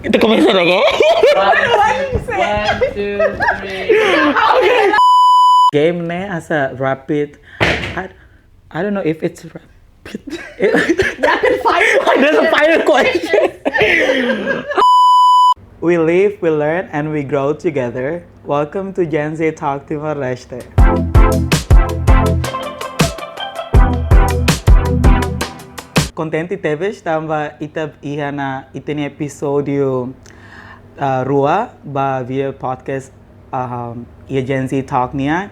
Kita começar agora? One, two, three. Okay. Game ne asa rapid. I don't know if it's rapid. Rapid fire. There's a fire question. We live, we learn, and we grow together. Welcome to Gen Z Talk Timor-Leste. Kontente teve estava itab ihana iteni episodiu rua ba via podcast Gen Z Talk nia,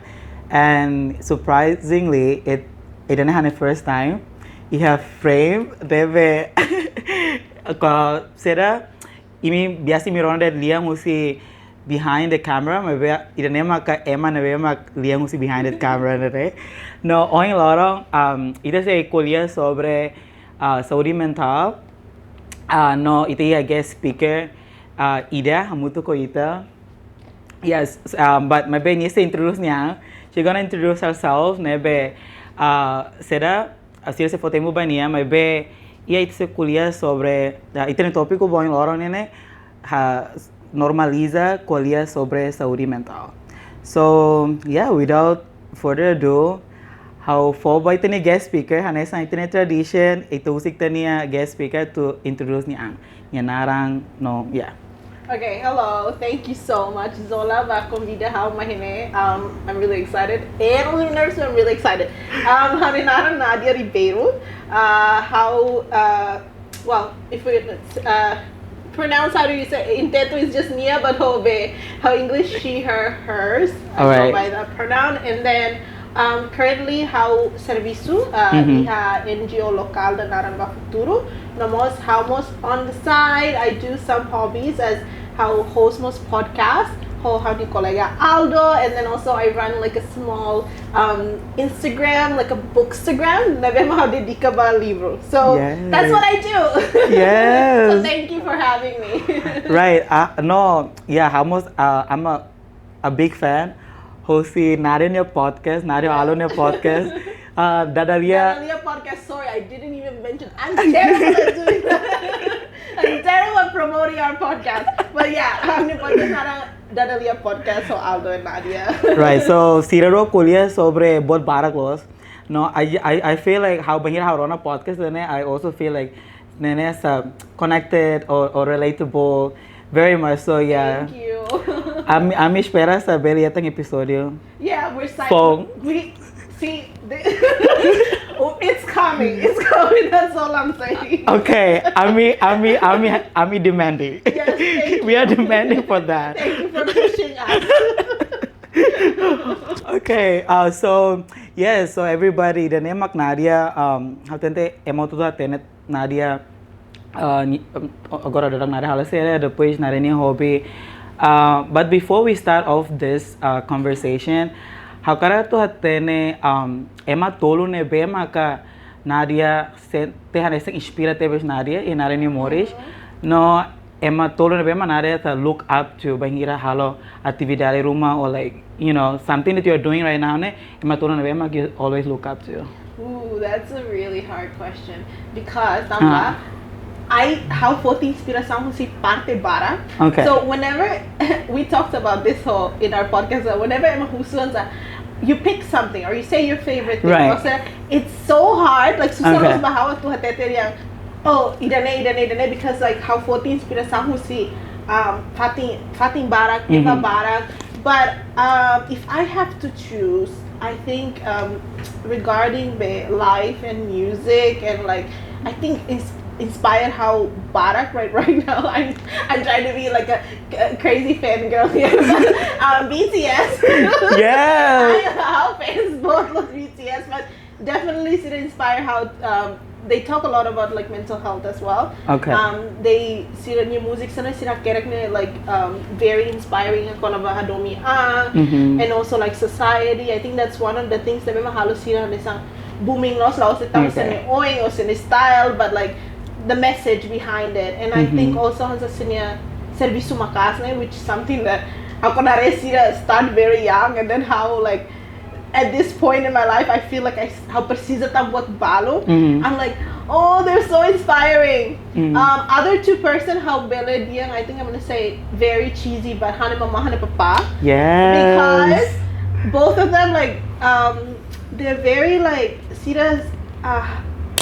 and surprisingly it didn't have the first time. You have frame deve será imi biasa mi ronda liang usi behind the camera, maybe idane maka ema neve mak liang usi behind the camera nere. No, oing lorong ida se Koalia Sobre Saude mental. No, ita ya guest speaker ida hamutuk ko ita. Yes, but maybe ni se introduce niya. She gonna introduce herself. Maybe será así se fotemu bania. Maybe ia ita se Koalia sobre ita ni tópico bom lorong nene. Normaliza Koalia Sobre Saude mental. So yeah, without further ado, how for by tani guest speaker, hanay sa itani tradition, itusik tani guest speaker to introduce ni ang narang no, yeah. Okay, hello. Thank you so much, Zola. Convida how mahine. I'm really excited. And only nervous, I'm really excited. Harinara Nadia Ribeiro. Well, if we pronounce, how do you say? In Teto is just Nia, but how English she, her, hers. I go by that pronoun. And then currently how serviço iha NGO local da Naramba Futuro. How most on the side I do some hobbies as how host most podcast. How do you colega Aldo, and then also I run like a small Instagram, like a bookstagram. How dedica ba libro. So that's what I do. Yes. So thank you for having me. Right. No. Yeah. Almost. I'm a big fan. Hosti Nadia podcast, Nadia Aldo podcast. Nadia podcast. Sorry, I didn't even mention. I'm terrible at doing that. I'm terrible at promoting our podcast. But yeah, I'm the podcast. Nadia podcast. So Aldo and Nadia. Right. So Siraro Koalia Sobre both baraklos. No, I feel like how bahir how run a podcast. Then I also feel like nene connected or relatable. Very much so. Yeah. Thank you. I'm Espera sa bele itong episodiu. Yeah, we're psyched. Foun. We see. Oh, it's coming. It's coming. That's all I'm saying. Okay, I'm demanding. Yes, we are demanding for that. Thank you for pushing us. Okay, so everybody, the name of Nadia, hatente emotuda tenet Nadia, agora datang Nadia halasere, depois Nadia ni hobby. But before we start off this conversation, how kara to hatene ema tolo ne be maka Nadia te hanese inspira te bes Nadia e Nadia ni moris no ema tolo ne be ma Nadia to look up to bangira halo atividade ruma, or like something that you're doing right now ne ema tolo ne be ma you always look up to. Ooh, that's a really hard question because how foto inspiração se parte bara. Okay. So whenever we talked about this whole in our podcast, whenever you pick something or you say your favorite thing, right. It's so hard. Like susah bahawa tu hatete yang idane because like how foto inspiração se fating barak, eva barak. But if I have to choose, I think regarding the life and music and like I think inspired how Barak right now. I'm trying to be like a crazy fangirl here. BTS. Yeah. How fans both love BTS, but definitely it inspired how they talk a lot about like mental health as well. Okay. They see the new music sana sila Karik like very inspiring ako na hadomi and also like society. I think that's one of the things that memang halos sila isang booming loss la sa oing or sa style, but like the message behind it. And I think also hansa sinya serviço makas na, which is something that ako na rin sila start very young, and then how like at this point in my life, I feel like how precisa buat balo. I'm like, oh, they're so inspiring. Other two person, how bele diang, I think I'm gonna say very cheesy, but hane mama hane papa. Yes. Because both of them like they're very like Sira's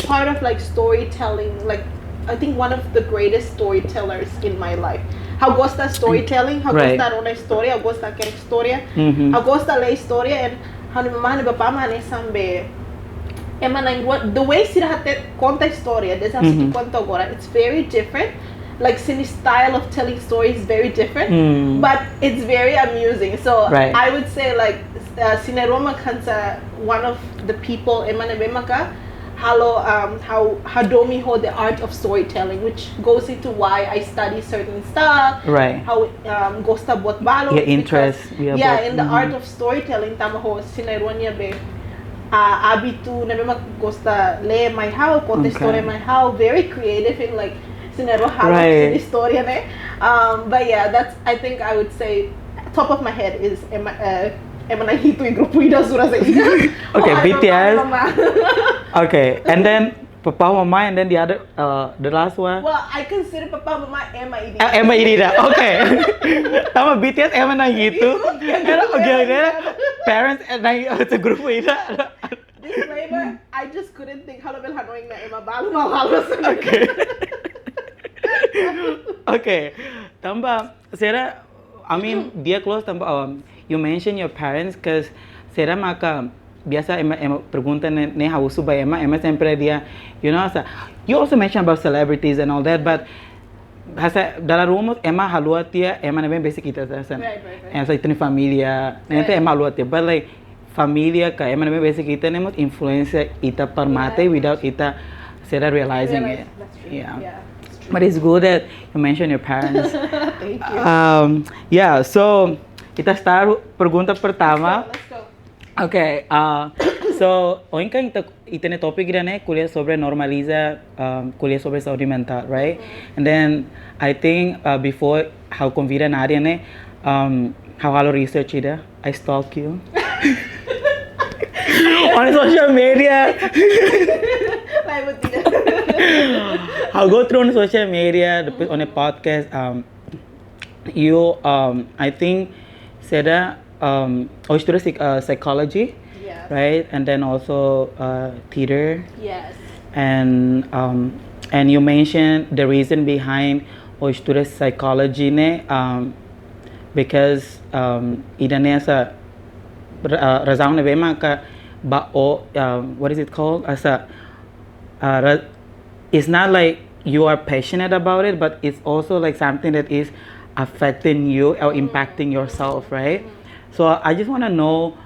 part of like storytelling. Like I think one of the greatest storytellers in my life. How gosta storytelling, how gosta una historia, how gosta quer historia, how gosta la historia, and how ni mama ni papa mane sambe. The way Sira conta historia, this how Sira conta agora, it's very different. Like Cindy's style of telling stories is very different, but it's very amusing. So I would say like Sineroma Kansa, one of the people Emana Bemaka, how Hadomi hold the art of storytelling, which goes into why I study certain stuff. Right. How Gosta Bot Balo. Your interest. In the art of storytelling, tamaho Sineronia be abitu na bema Gosta le my how, conte story my how, very creative in like Sinero how the story ne. But yeah, that's I think I would say top of my head is Emana Hitu y Grupo Ida Sura Seida. Okay, BTS. Okay, and then Papa Mama, and then the other, the last one. Well, I consider Papa Mama Emma Idida. Emma Idida, okay. Sama BTS Emma na gitu. Okay, parents and it's a Grupo Ida. Disclaimer, I just couldn't think how bel hanoin na Emma balu mau halos. Okay. Okay. Tamba, Sarah, I mean, dia close tamba. You mentioned your parents because Sarah maka biasa Emma pergunta ne hausu ba Emma sempre dia, you know, you also mentioned about celebrities and all that, but hasa dalam rumah Emma halua tia Emma nebe basic kita san. And sa itni familia, nente Emma halua tia, but like familia ka Emma nebe basic kita ne mot influence ita permate without ita Sarah realizing it. Yeah. But it's good that you mentioned your parents. Thank you. Yeah, so kita start pergunta pertama. Let's go. Okay, so hoy kan itene topic ne Koalia Sobre Normaliza Koalia Sobre Saude mental, right? And then I think before how convida Nadia ne how halo research ida, I stalk you on social media. How go through on social media, on a podcast. You I think said student psychology, right? And then also theater. Yes. And you mentioned the reason behind student psychology ne because idane sa razão ne bema ka ba what is it called as it's not like you are passionate about it, but it's also like something that is affecting you or impacting yourself, right? So I just want to know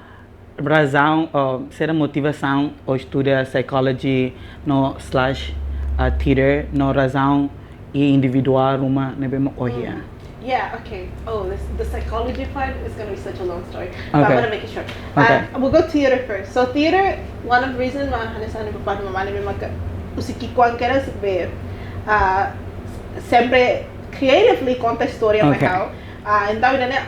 razão, será motivação ou estuda psychology no / theater no razão e individual ruma nebe mo ohia. Yeah, okay. Oh, the psychology part is going to be such a long story. But Okay. I'm going to make it short. Okay. We'll go theater first. So theater, one of the reasons why hanesan papa mama nebe maka usikikuan kera be sempre creatively conta historia Okay. and that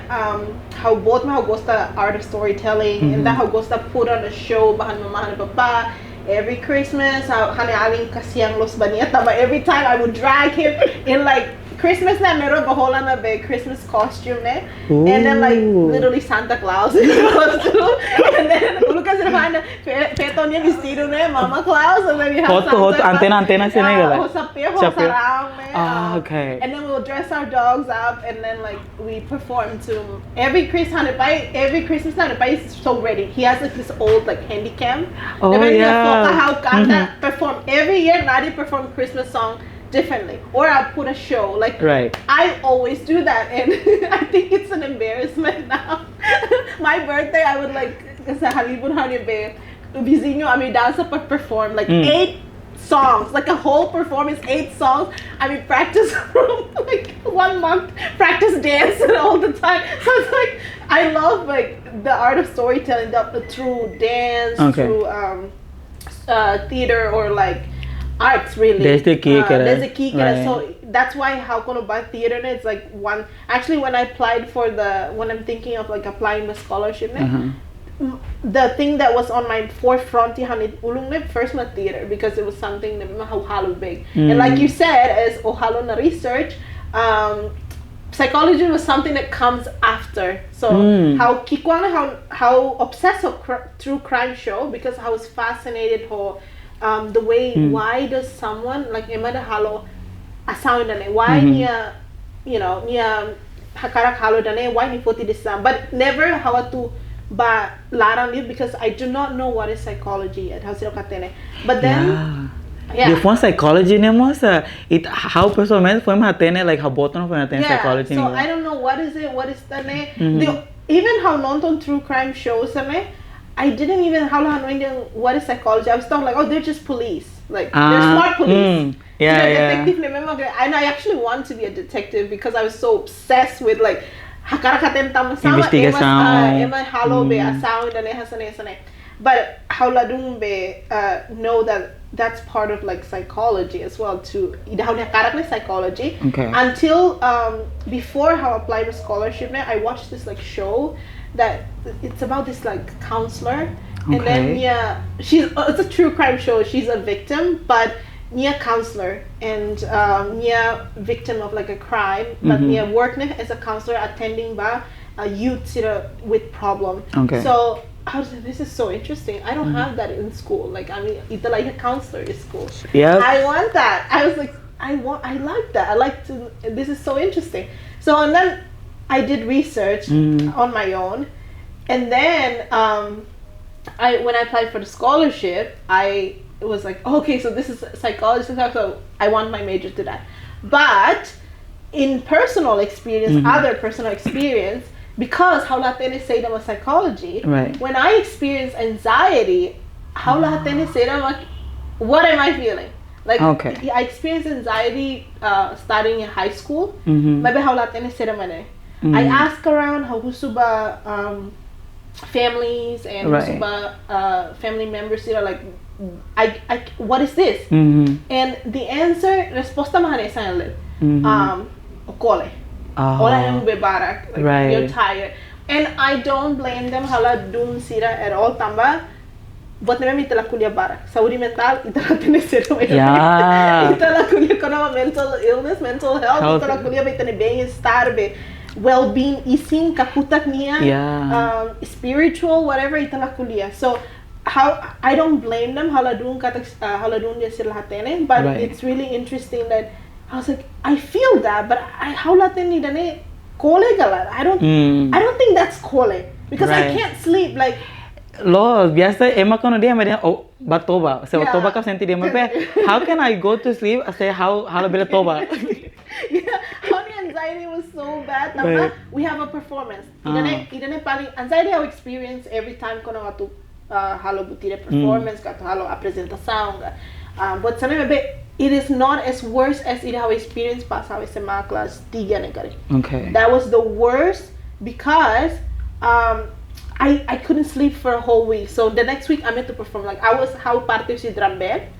how both how gosta art of storytelling and that how gosta put on a show bahan mama and papa every Christmas how hane aling kasiyang los banieta, but every time I would drag him in like Christmas na meron bahola na be Christmas costume ne, and then like literally Santa Claus in the costume, and then Lucas na peto niya vestido ne Mama Claus, and then you have Hotu antena sini gala. Hosarang ne. Okay. And then we'll dress our dogs up, and then like we perform to every Christmas na is so ready. He has like this old like handy cam. Oh yeah. How Kanta perform every year. Nadia perform Christmas song differently, or I'll put a show like I always do that, and I think it's an embarrassment now. My birthday I would like sa halibut hanibe vizinho I mean dance perform like 8 songs, like a whole performance, 8 songs. I mean practice from like 1 month, practice dance all the time. So it's like I love like the art of storytelling through dance, through theater or like arts really. There's the key. Right. So that's why how can I buy theater? It's like one. Actually, when I applied when I'm thinking of like applying the scholarship, the thing that was on my forefront hanit ulung ne first na theater because it was something that how halo big. And like you said, as ohalo na research, psychology was something that comes after. So how kikwang how obsessed of true crime show because I was fascinated ho the way why does someone like emada halo asaw na why niya niya hakarak halo dane why ni poti disam but never how to ba larang live because I do not know what is psychology yet. How sila katene. But then The phone psychology ne mo sa it how personalmente foi matene like how boton foi matene psychology. So I don't know what is it, what is the ne. Even how nonton true crime shows me, I didn't even how hanoin what is psychology. I was thought like, oh, they're just police. Like they're smart police. Detective and I actually want to be a detective because I was so obsessed with like hakarakaten tama sama ema halo be asaw dane hasane. But how ladung be know that that's part of like psychology as well too. How karak psychology. Until before how I applied for scholarship, I watched this like show that it's about this like counselor, and then it's a true crime show. She's a victim, but counselor and victim of like a crime, but work as a counselor attending by youth with problem. So I was like, this is so interesting. I don't have that in school. Like I mean, it's like a counselor in school. I want that. I was like, I like that. I like to. This is so interesting. So and then I did research on my own, and then when I applied for the scholarship, I was like, okay, so this is psychology, so I want my major to that. But in personal experience, other personal experience, because how latene say that was psychology, when I experience anxiety, how latene say that what am I feeling? Like I experienced anxiety starting in high school. Maybe how latene say that I ask around how husuba families and husuba family members like I what is this? And the answer resposta mahane sanle okole Ola Gen-Zers, like you're tired, and I don't blame them hala dun sira at all tamba but neme itala kuliah barak saúde mental itala tene sira itala kuliah kono mental illness mental health itala kuliah be tene bem-estar be well-being isin kaputak niya spiritual whatever itala kuliah. So how I don't blame them haladun dia sila hatene, but it's really interesting that I was like, I feel that, but how laten ni dane kole gala. I don't think that's kole because I can't sleep like. Lo biasa emang kono dia macam batoba. So toba ka senti dia macam how can I go to sleep? I say how bila toba. Honey, anxiety was so bad. We have a performance. Idane paling anxiety I experience every time kono atu halo butire performance kato halo apresentação. But sana be it is not as worse as it how experience pas how SMA class 3 negari. That was the worst because I couldn't sleep for a whole week. So the next week I meant to perform like I was how parte si drum band.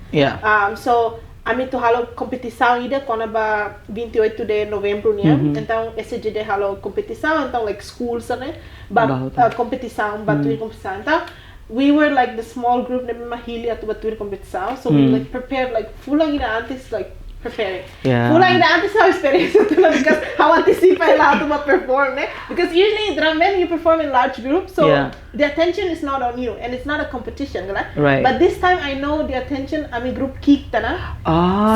So I meant to halo competição ida quando ba 28 de novembro niya. Então esse dia de halo competição então like school sana ba competição batuir competição. Então we were like the small group na mahili at batuir competição, so we like prepared like full lang ina antes like preparing. Full lang ina antes how experience because how anticipate lahat to perform because usually in drum band you perform in large groups, so the attention is not on you and it's not a competition, but this time I know the attention ami group kick tana.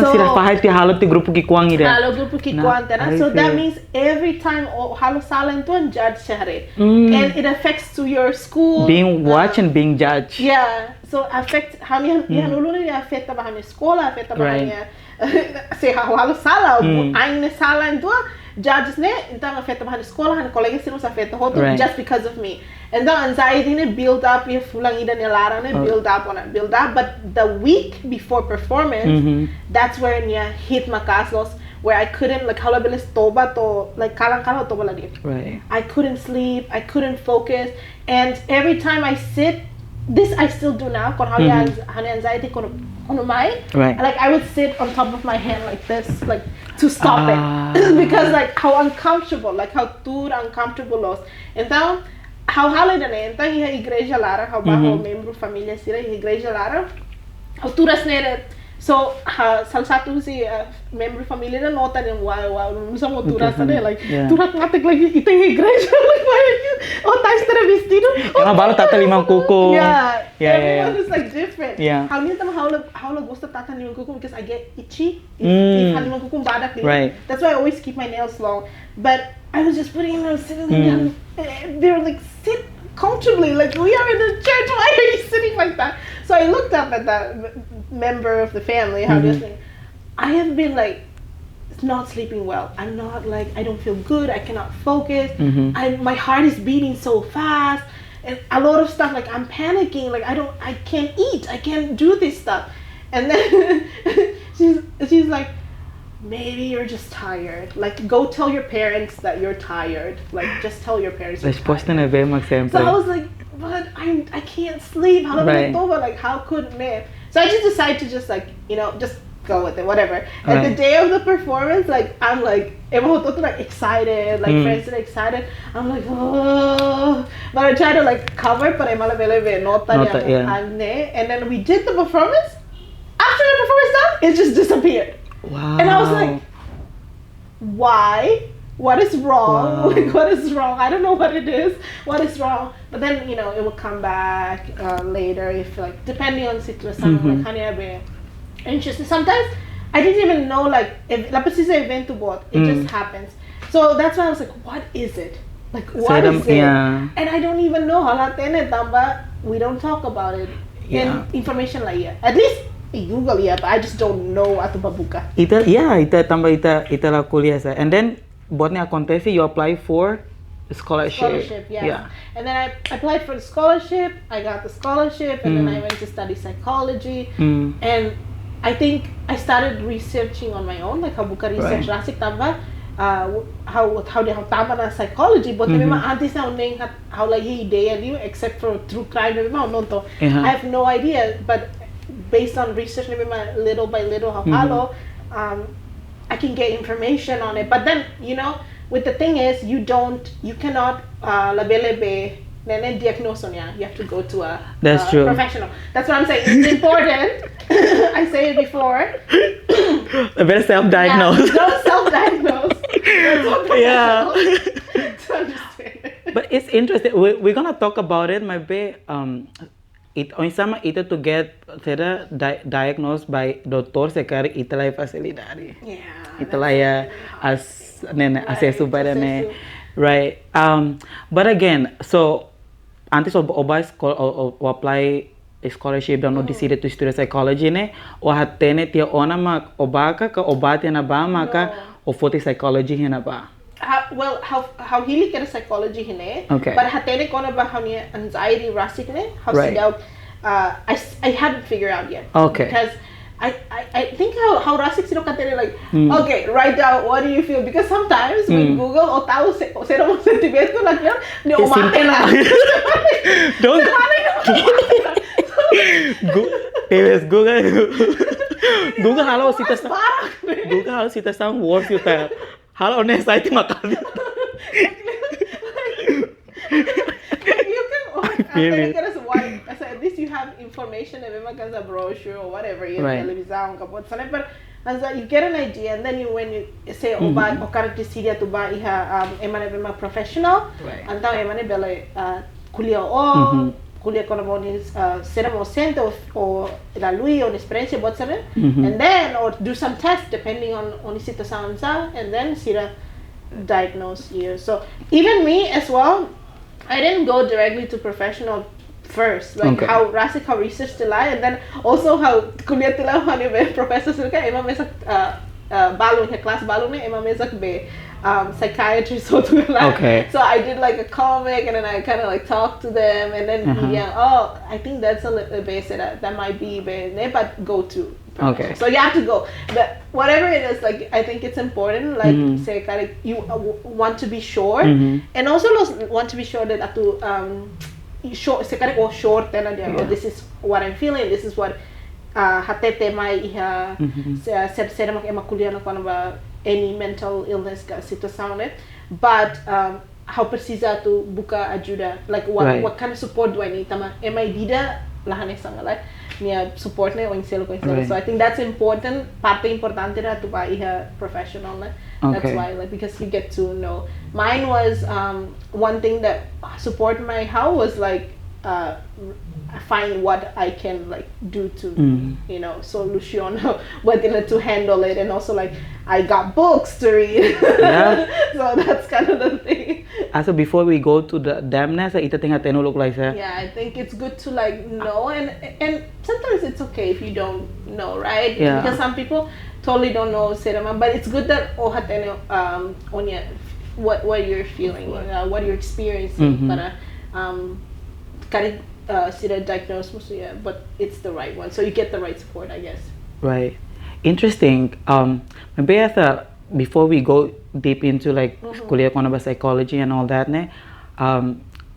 So sila fahe ti halo ti grupo kikuang ida. Halo grupo kikuang tana. So that means every time halo sala into and judge share and it affects to your school being watched and being judged. So affect hami hanulo ni afeta ba hami escola afeta ba hami se halo sala ain ne sala into judges ne então afeta ba hami escola hami colegas se nos afeta hotu just because of me. And the anxiety ne build up ye fulang ida ne lara ne build up, but the week before performance that's where niya hit makasos where I couldn't like halo beles toba to like kalang toba lagi. I couldn't sleep, I couldn't focus, and every time I sit, this I still do now kon anxiety kon my like I would sit on top of my hand like this like to stop it because like how uncomfortable like how too uncomfortable was. And then how halen ne então a igreja lara how bajo membro família sira a igreja lara alturas nere so salah satu si membro família na nota nem wow não são alturas né like turat ngatek lagi itu igreja like why are you tá estar vestido ela bala tata limang kuko everyone is like different how ni tam how la gosta tata limang kuko because I get itchy if limang kuko badak right that's why I always keep my nails long but I was just putting them sitting down they were like sit comfortably like we are in a church why are you sitting like that so I looked up at that member of the family how this thing I have been like not sleeping well I'm not like I don't feel good I cannot focus my heart is beating so fast and a lot of stuff like I'm panicking like I can't eat I can't do this stuff and then she's like maybe you're just tired like go tell your parents that you're tired like just tell your parents you're tired. So I was like but I can't sleep how like how could me so I just decided to just like just go with it whatever and the day of the performance like I'm like like excited like friends are excited I'm like oh but I try to like cover but I'm and then we did the performance after the performance done it just disappeared. Wow. And I was like, why? What is wrong? Wow. Like, what is wrong? I don't know what it is. What is wrong? But then, it will come back later if, like, depending on the situation. Like, interesting. Sometimes I didn't even know, like, if la precisa evento bot. It just happens. So that's why I was like, what is it? Like, what is it? Yeah. And I don't even know. We don't talk about it. Yeah. And information like that. At least Google but I just don't know atau babuka. Ita tambah la kuliah sa. And then buatnya kontente you apply for scholarship. Yeah. And then I applied for the scholarship. I got the scholarship and then I went to study psychology. And I think I started researching on my own like how buka research rasik tambah how dia tama na psychology but memang antes na uning how like ideia niyo except for true crime memang nonto. I have no idea but based on research little by little how I can get information on it but then with the thing is you cannot la bele diagnose on you have to go to a professional. That's what I'm saying. It's important. I say it before. Better self-diagnose. Don't self-diagnose. Yeah. To understand it. But it's interesting. We're gonna talk about it. Maybe sama itu to get diagnosed by dokter sekarang itulah facilidade. Itulah ya acesso para ne. Right. But again, so antes oba apply scholarship dan decide to study psychology ne o hatene tia ona mak obaka ka obate na ba maka o fote psychology hina ba. How hili kera psychology hine, but hatene kona ba how niya anxiety rasik ne, how sidaw, I haven't figured out yet. Because I think how rasik sino katene like, okay, write down what do you feel because sometimes with Google o tao sero mo sentimento lang yan, ni umate na. Don't. Google halo sita Google halo sita sang words yuta. Halo honest I think makali. You can at least you have information and memang a brochure or whatever you televisão kapot sana but you get an idea and then when you say oba o cara decide tu ba iha emana professional então emana bele kuliah kuliah kono será docente ou la lui ou experiência bot sana and then or do some tests depending on situação and then sira diagnose you. So even me as well, I didn't go directly to professional first, like how research tila and then also how kuliah tila hani be professor suka ema mesak balun class balun ema mesak be psychiatrist hotu la. So I did like a comic and then I kind of like talked to them and then I think that's a little bit that might be but go to. So you have to go, but whatever it is, like I think it's important. Like say, Karik, you want to be sure, and also want to be sure that short. Say, Karik, short. Then this is what I'm feeling. This is what hatete mai iha. Ser mak emakuliah na kono ba any mental illness ka situação. But how precisa tu buka ajuda, like what kind of support do I need? Tama, am I dida lahan isang like niya support ne oing selo. So I think that's important. Parte importante ra tu ba iha professional ne. That's why, like, because you get to know. Mine was one thing that support my how was like find what I can like do to you know solution what to handle it, and also like I got books to read. So that's kind of the thing. So before we go to the damness, ita tinga tenu look like that. Yeah, I think it's good to like know, and sometimes it's okay if you don't know, right? Yeah. Because some people totally don't know cinema, but it's good that hatene on your what you're feeling, what you're experiencing. Para Karik sila diagnose mo siya, but it's the right one, so you get the right support, I guess. Right. Interesting. Maybe before we go deep into like kuliah ko na ba psychology and all that ne.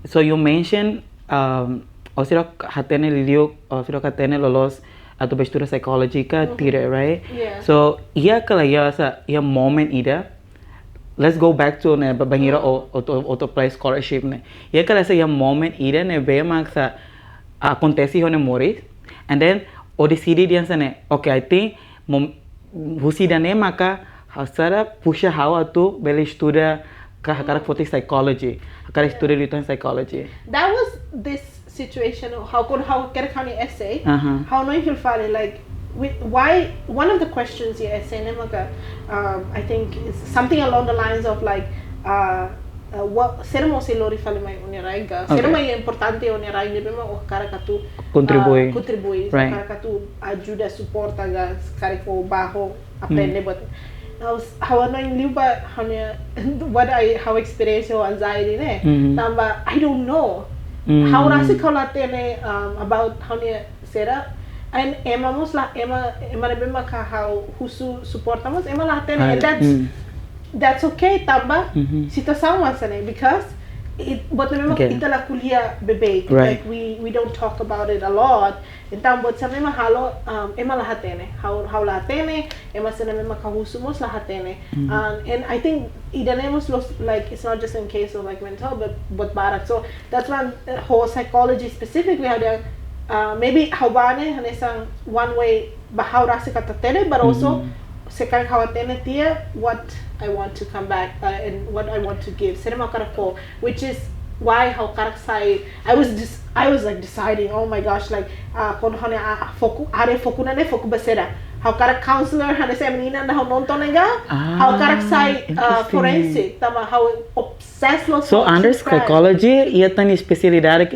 So you mentioned o sila hatene liliu o sila hatene lolos ato ba estuda psychology ka tire, right? Yeah. So iya kalaya sa iya moment ida. Let's go back to ne babangira o to play scholarship ne. Iya kalaya sa iya moment ida ne be mag sa acontece ho ne moris, and then o decide diyan sa ne, okay, I think husida ne maka hasara pusha hawa tu bele estuda ka hakarak fotik psychology, hakarak estuda dito in psychology. That was this situation. How Karik essay? How no you feel like why one of the questions your essay ne maka I think is something along the lines of like what sermo se lori fale mai uniraiga sermo é importante uniraiga bema o cara que tu contribui cara que tu ajuda suporta ga cara que o barro aprende but how I knew about how experience or anxiety ne tamba I don't know how rasi kala tene about how ne será and Emma bema ka how husu suportamos Emma la tene and that's okay tamba situação masane because but remember ita la kuliah bebe like we don't talk about it a lot então but sa mesma halo ema la hatene how la hatene ema sa mesma kahusumos la hatene and I think idanemos los like it's not just in case of like mental but barat, so that's one whole psychology specifically how they maybe how bane hanesang one way how rasa katatene but also sekarang hawatene tia what I want to come back and what I want to give cinema karako, which is why how karak sai I was like deciding, oh my gosh, like kon hone foku are foku na ne foku basera how karak counselor hane sa menina na how nonton nga how karak sai forensic tama how obsessed lo so under psychology iya tani especialidade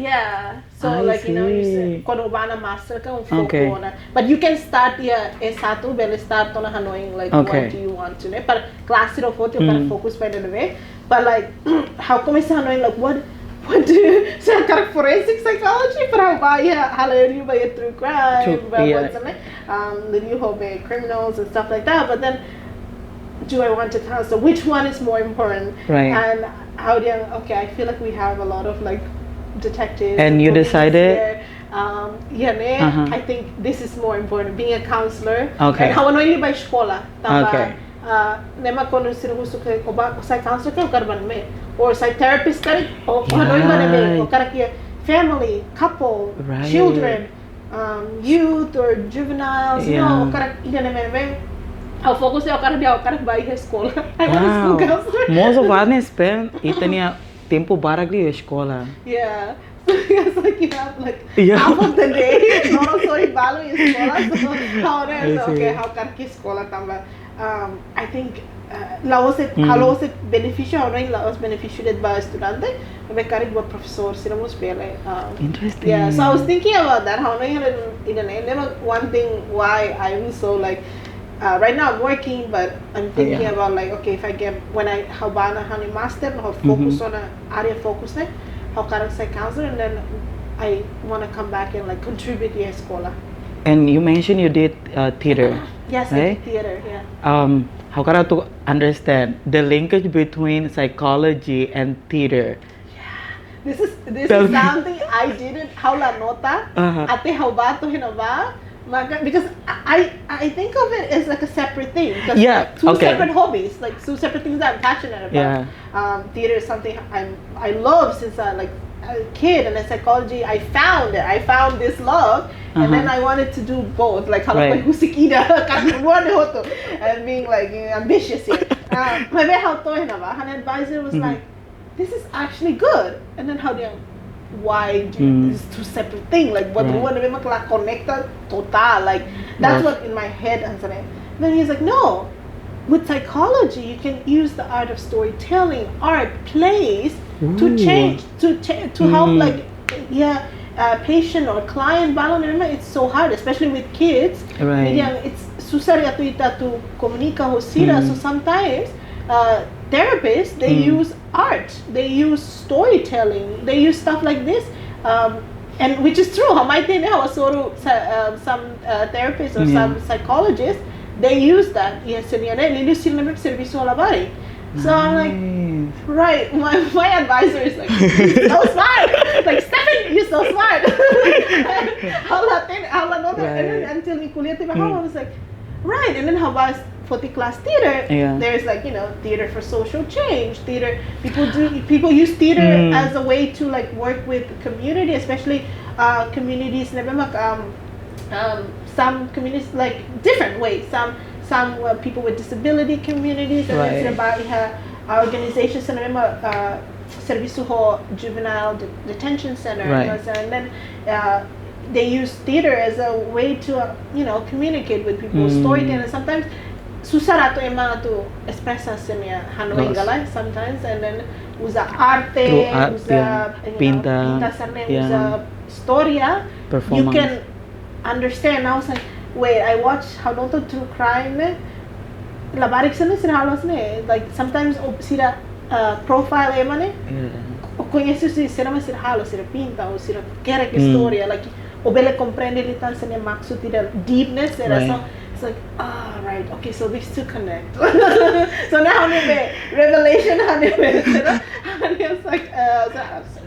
so like you know you say kono bana master ka foco na but you can start satu bele start on hanoin like what do you want to ne par class ro foto para focus pa na ve but like how come is hanoin like what do you so karak forensic psychology para ba halari ba true crime ba what's the new hobe criminals and stuff like that, but then do I want to counsel which one is more important, and how do I feel like we have a lot of like detectives and you decided I think this is more important, being a counselor and how annoying by escola nema kono siruhusu ke oba sai counselor ke karban me or sai therapist kari o annoying ba me o karakia family couple children youth or juveniles no karak ida me how focus o karak dia o karak by escola I was school counselor most of us spend itania tempo baragli escola. It's like you have like half of the day no sorry balo escola so how how karki escola tamba I think laos it beneficio how no laos beneficiated by estudante me Karik was professor sinamos bele interesting so I was thinking about that how no in one thing why I'm so like right now I'm working, but I'm thinking about like okay if I get when I how bana hani master how focus on a area focus ne how karak sai counselor and then I want to come back and like contribute to escola. And you mentioned you did theater. Yes, right? I did theater. How can I to understand the linkage between psychology and theater? This is something I didn't how la nota ate how ba to hinaba Because I think of it as like a separate thing. Because Yeah, two okay. separate hobbies, like two separate things that I'm passionate about. Yeah. Theater is something I love since a kid, and in psychology I found it. I found this love, and then I wanted to do both. Like Right. hotu, and being like ambitious here. My an advisor was like, "This is actually good," and then how do you? Why do these two separate things? Like what Right. one of them connected total. Like that's what in my head and so then he's like, no. With psychology, you can use the art of storytelling, art, plays to change, to help like patient or client balance. Remember, it's so hard, especially with kids. Right. It's susah to comunica hosira. So sometimes therapists they use art, they use storytelling, they use stuff like this, and which is true. Some therapists or some psychologists they use that. So I'm like, right. My advisor is like, so smart. Like Stephen, you're so smart. And then until I was like, right. And then how about for the class theater? There's like theater for social change. Theater people use theater as a way to like work with community, especially communities. Some communities like different ways. Some people with disability communities, and then organizations serviço juvenile detention center, and then they use theater as a way to communicate with people, storytelling. Sometimes susah rato emang tu expresa senia hanoin galai sometimes, and then usa arte, usa pinta usa storia. You can understand. I was like, wait, I watched how don't true crime labarik sana sira halos ne, like sometimes sira profile emane o conhece sira mas sira halos sira pinta o sira quer que historia like o bele comprende litan sana maxu tira deepness era so it's like right, okay, so these two connect. So now revelation and it's like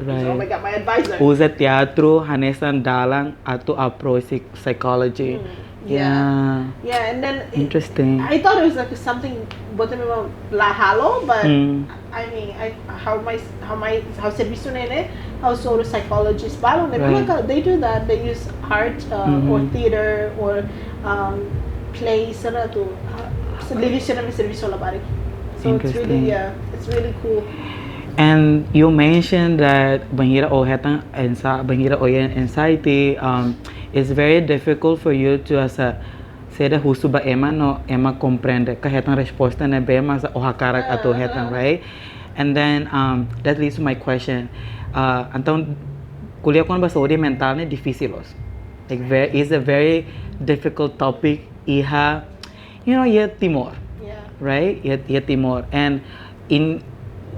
oh my god, my advisor usa teatro hanesan dalang atau approach psychology. Yeah, and then interesting. I thought it was like something lahalo, but I mean, how serviço nene, how sort of psychologists balon. They do that. They use art or theater or plays to serviço labari. So it's really cool. And you mentioned that bangira o hetang bangira o anxiety it's very difficult for you to say that husu ba ema comprende ka hetang resposta na be mas o hakarak ato hetang, right? And then that leads to my question. Então kuliah kon ba saúde mental ne difícilos. Like it's a very difficult topic iha Timor. Right? Iha Timor. And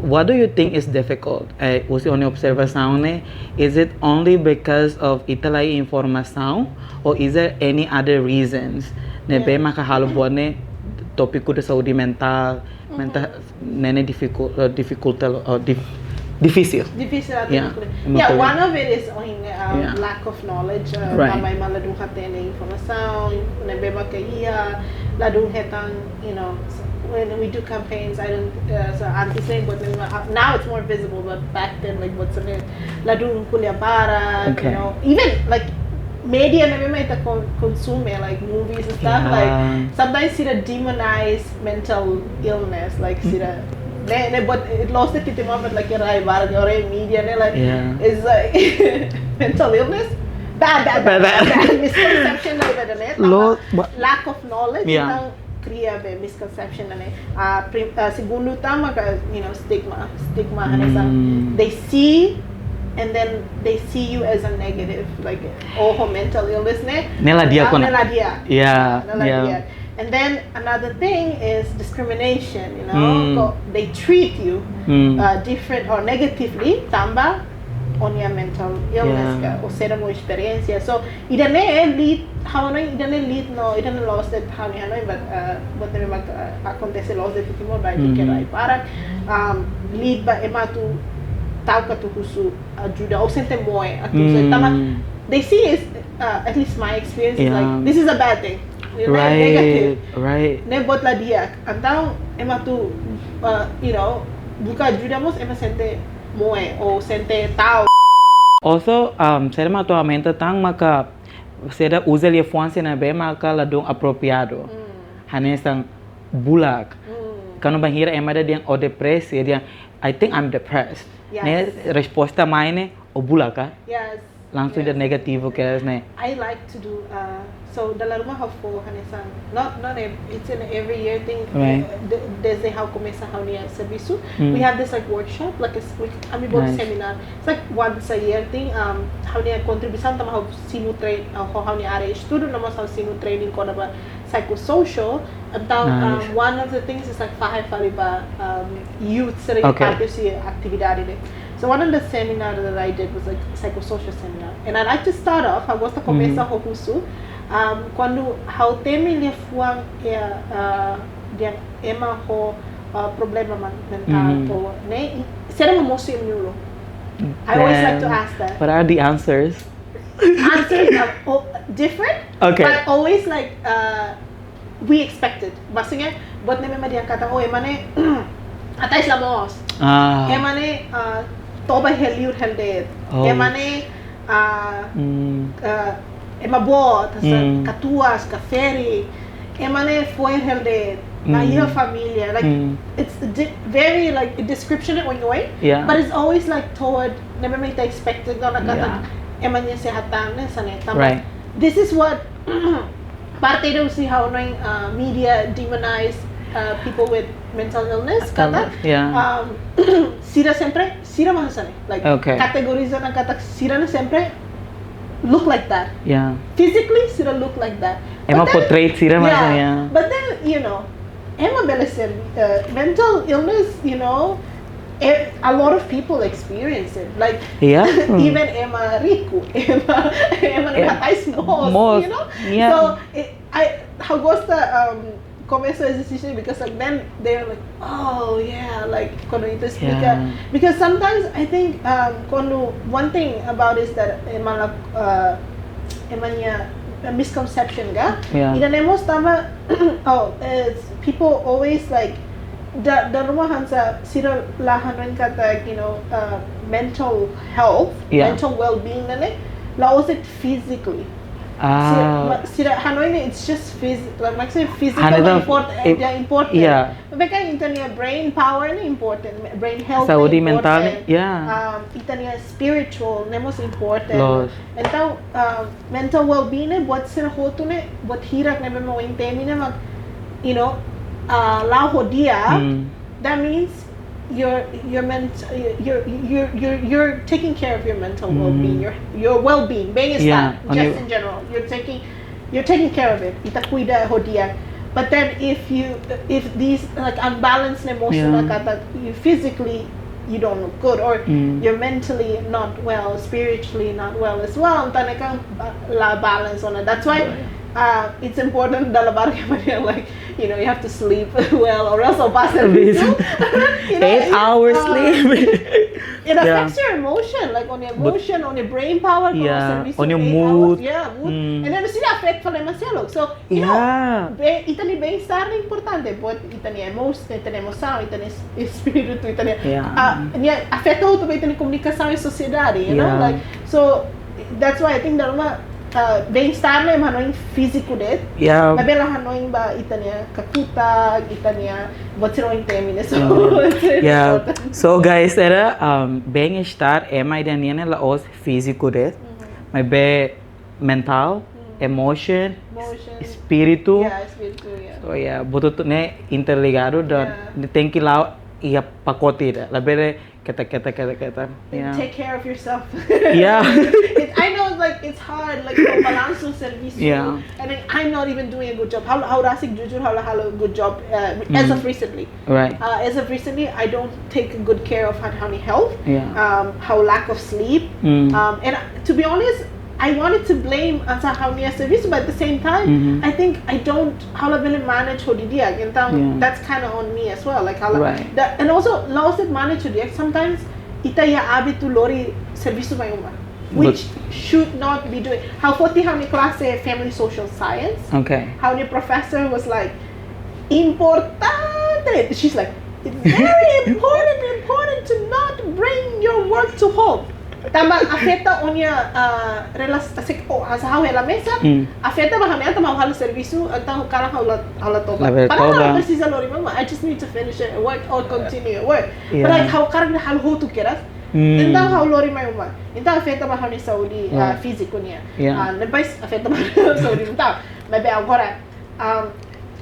what do you think is difficult? Usi oni observação ne? Is it only because of italai informação, or is there any other reasons? Ne be makahalo buat ne tópico de saúde mental nene difícil. Yeah, one of it is lack of knowledge. May maladung hatene informação, ne be makaiya, ladung hetang, when we do campaigns, I don't. So I'm just saying, but now it's more visible. But back then, like what's the name? Ladung kuliah bara, even like media maybe consume like movies and stuff. Like sometimes see the demonize mental illness, like see the. But it lost it to but like media like is like mental illness. Bad misconception lack of knowledge. Clear misconception segundo tama stigma they see and then they see you as a negative like mental illness neladia and then another thing is discrimination they treat you different or negatively tamba on your mental illness o será uma experiência so idane lead lost that hanoin but never acontece lost that Timor by que vai para lead ba ematu tau ka tu husu ajuda o sente moe atu so tama they see is at least my experience is like this is a bad thing. Negative. Right. Ne bot la dia. Então, ema tu, you know, buka judamos ema sente moe ou sente tal. Also, será uma tua mente tão maka será usa a fonte na bem maka ladong apropriado. Hanesang bulak. Quando banheira ema dia o depressed dia I think I'm depressed. Ne resposta mine o bulaka. Yes. Langsung dia negativo que é né. I like to do so dalam rumah hafo hanesang not it's an every year thing. Desde how começa a reunião serviço. We have this like workshop like a seminar. It's like once a year thing. Reunião contribuição tama how sinu train how reunião área estudo namo how sinu training ko na ba psychosocial. Então one of the things is like fahe fariba youth sering participe atividade de. So one of the seminars that I did was like psychosocial seminar, and I like to start off. I gosto começar hokusu quando how teme lhe fuang dia ema ho problema mental or ne será uma moça nulo. I always like to ask that. What are the answers? Answers are different, but always like we expected. Maksudnya buat ne memang dia kata emane atais lamos. Emane toba heliur heldet. Emane emabot, katuas, kaferi. Emane foi heldet. Na your família, like it's very like a description it when you wait, but it's always like toward never make the expected na kata emane sehatan ne saneta. Right. This is what parte do si how media demonize people with mental illness kata sira sempre sira mahasane like categoriza na kata sira na sempre look like that physically sira look like that ema portrait sira mahasane but then you know ema bele mental illness you know a lot of people experience it like even ema rico ema natais most you know so how goes the começo exercício because like then they're like oh yeah like quando itu explica because sometimes I think quando one thing about is that emang misconception ga ida nemos tama people always like the rumah hansa sira la hanoin kata you know mental health mental well-being nane la was it physically sira hanoin it's just physical important mereka intanya brain power ni important brain health saúde important, mental intanya spiritual nemos important então mental well-being buat sira hotu ne buat hirak ne mo intemi ne mag you know la hodia that means you're taking care of your mental well-being, your well-being. Being is that just in general. You're taking care of it. Ita cuida hodia. But then if these like unbalanced emotional kata you physically you don't look good or you're mentally not well, spiritually not well as well. Taneka la balance on it. That's why it's important dalam barang like you know you have to sleep well or else I'll pass it. 8 hours sleep. It affects your emotion, like on your emotion, on your brain power, on your mood. Mood. And then it's affect for them. So you know, itani bem-estar é importante, but itani emoção, itani espírito, itani afeta o também itani comunicação e sociedade, you know, like so that's why I think that bem-estar na hanoin físico det. Mabela hanoin ba itania kakuta, itania botiro termine. So guys, era bem-estar é mais daniana la os físico det. Mas be mental, emotion, espírito. So boto né interligado dan tem que lá ia pacote da. La bele kata. Take care of yourself. I know it's hard like balance on service. And I'm not even doing a good job. How rasik jujur how a good job as of recently. Right. As of recently, I don't take good care of how health. How lack of sleep. And to be honest, I wanted to blame asa how niya service, but at the same time, I think I don't how la manage hodidia. That's kind of on me as well. Like how and also laos it manage hodidia. Sometimes ita ya habitu lori service mayuma. which should not be doing. How forty how ni klase family social science. Okay. How the professor was like, importante. She's like, it's very important to not bring your work to home. Tama afeta onya relasi asa how ela mesa afeta ba hameta ma halo serviço então cara hala toba para precisa lori mama I just need to finish it work or continue work but like how cara halo hotu keras então how lori mai uma então afeta ba hani saudi físico nia depois afeta ba saudi então mas bem agora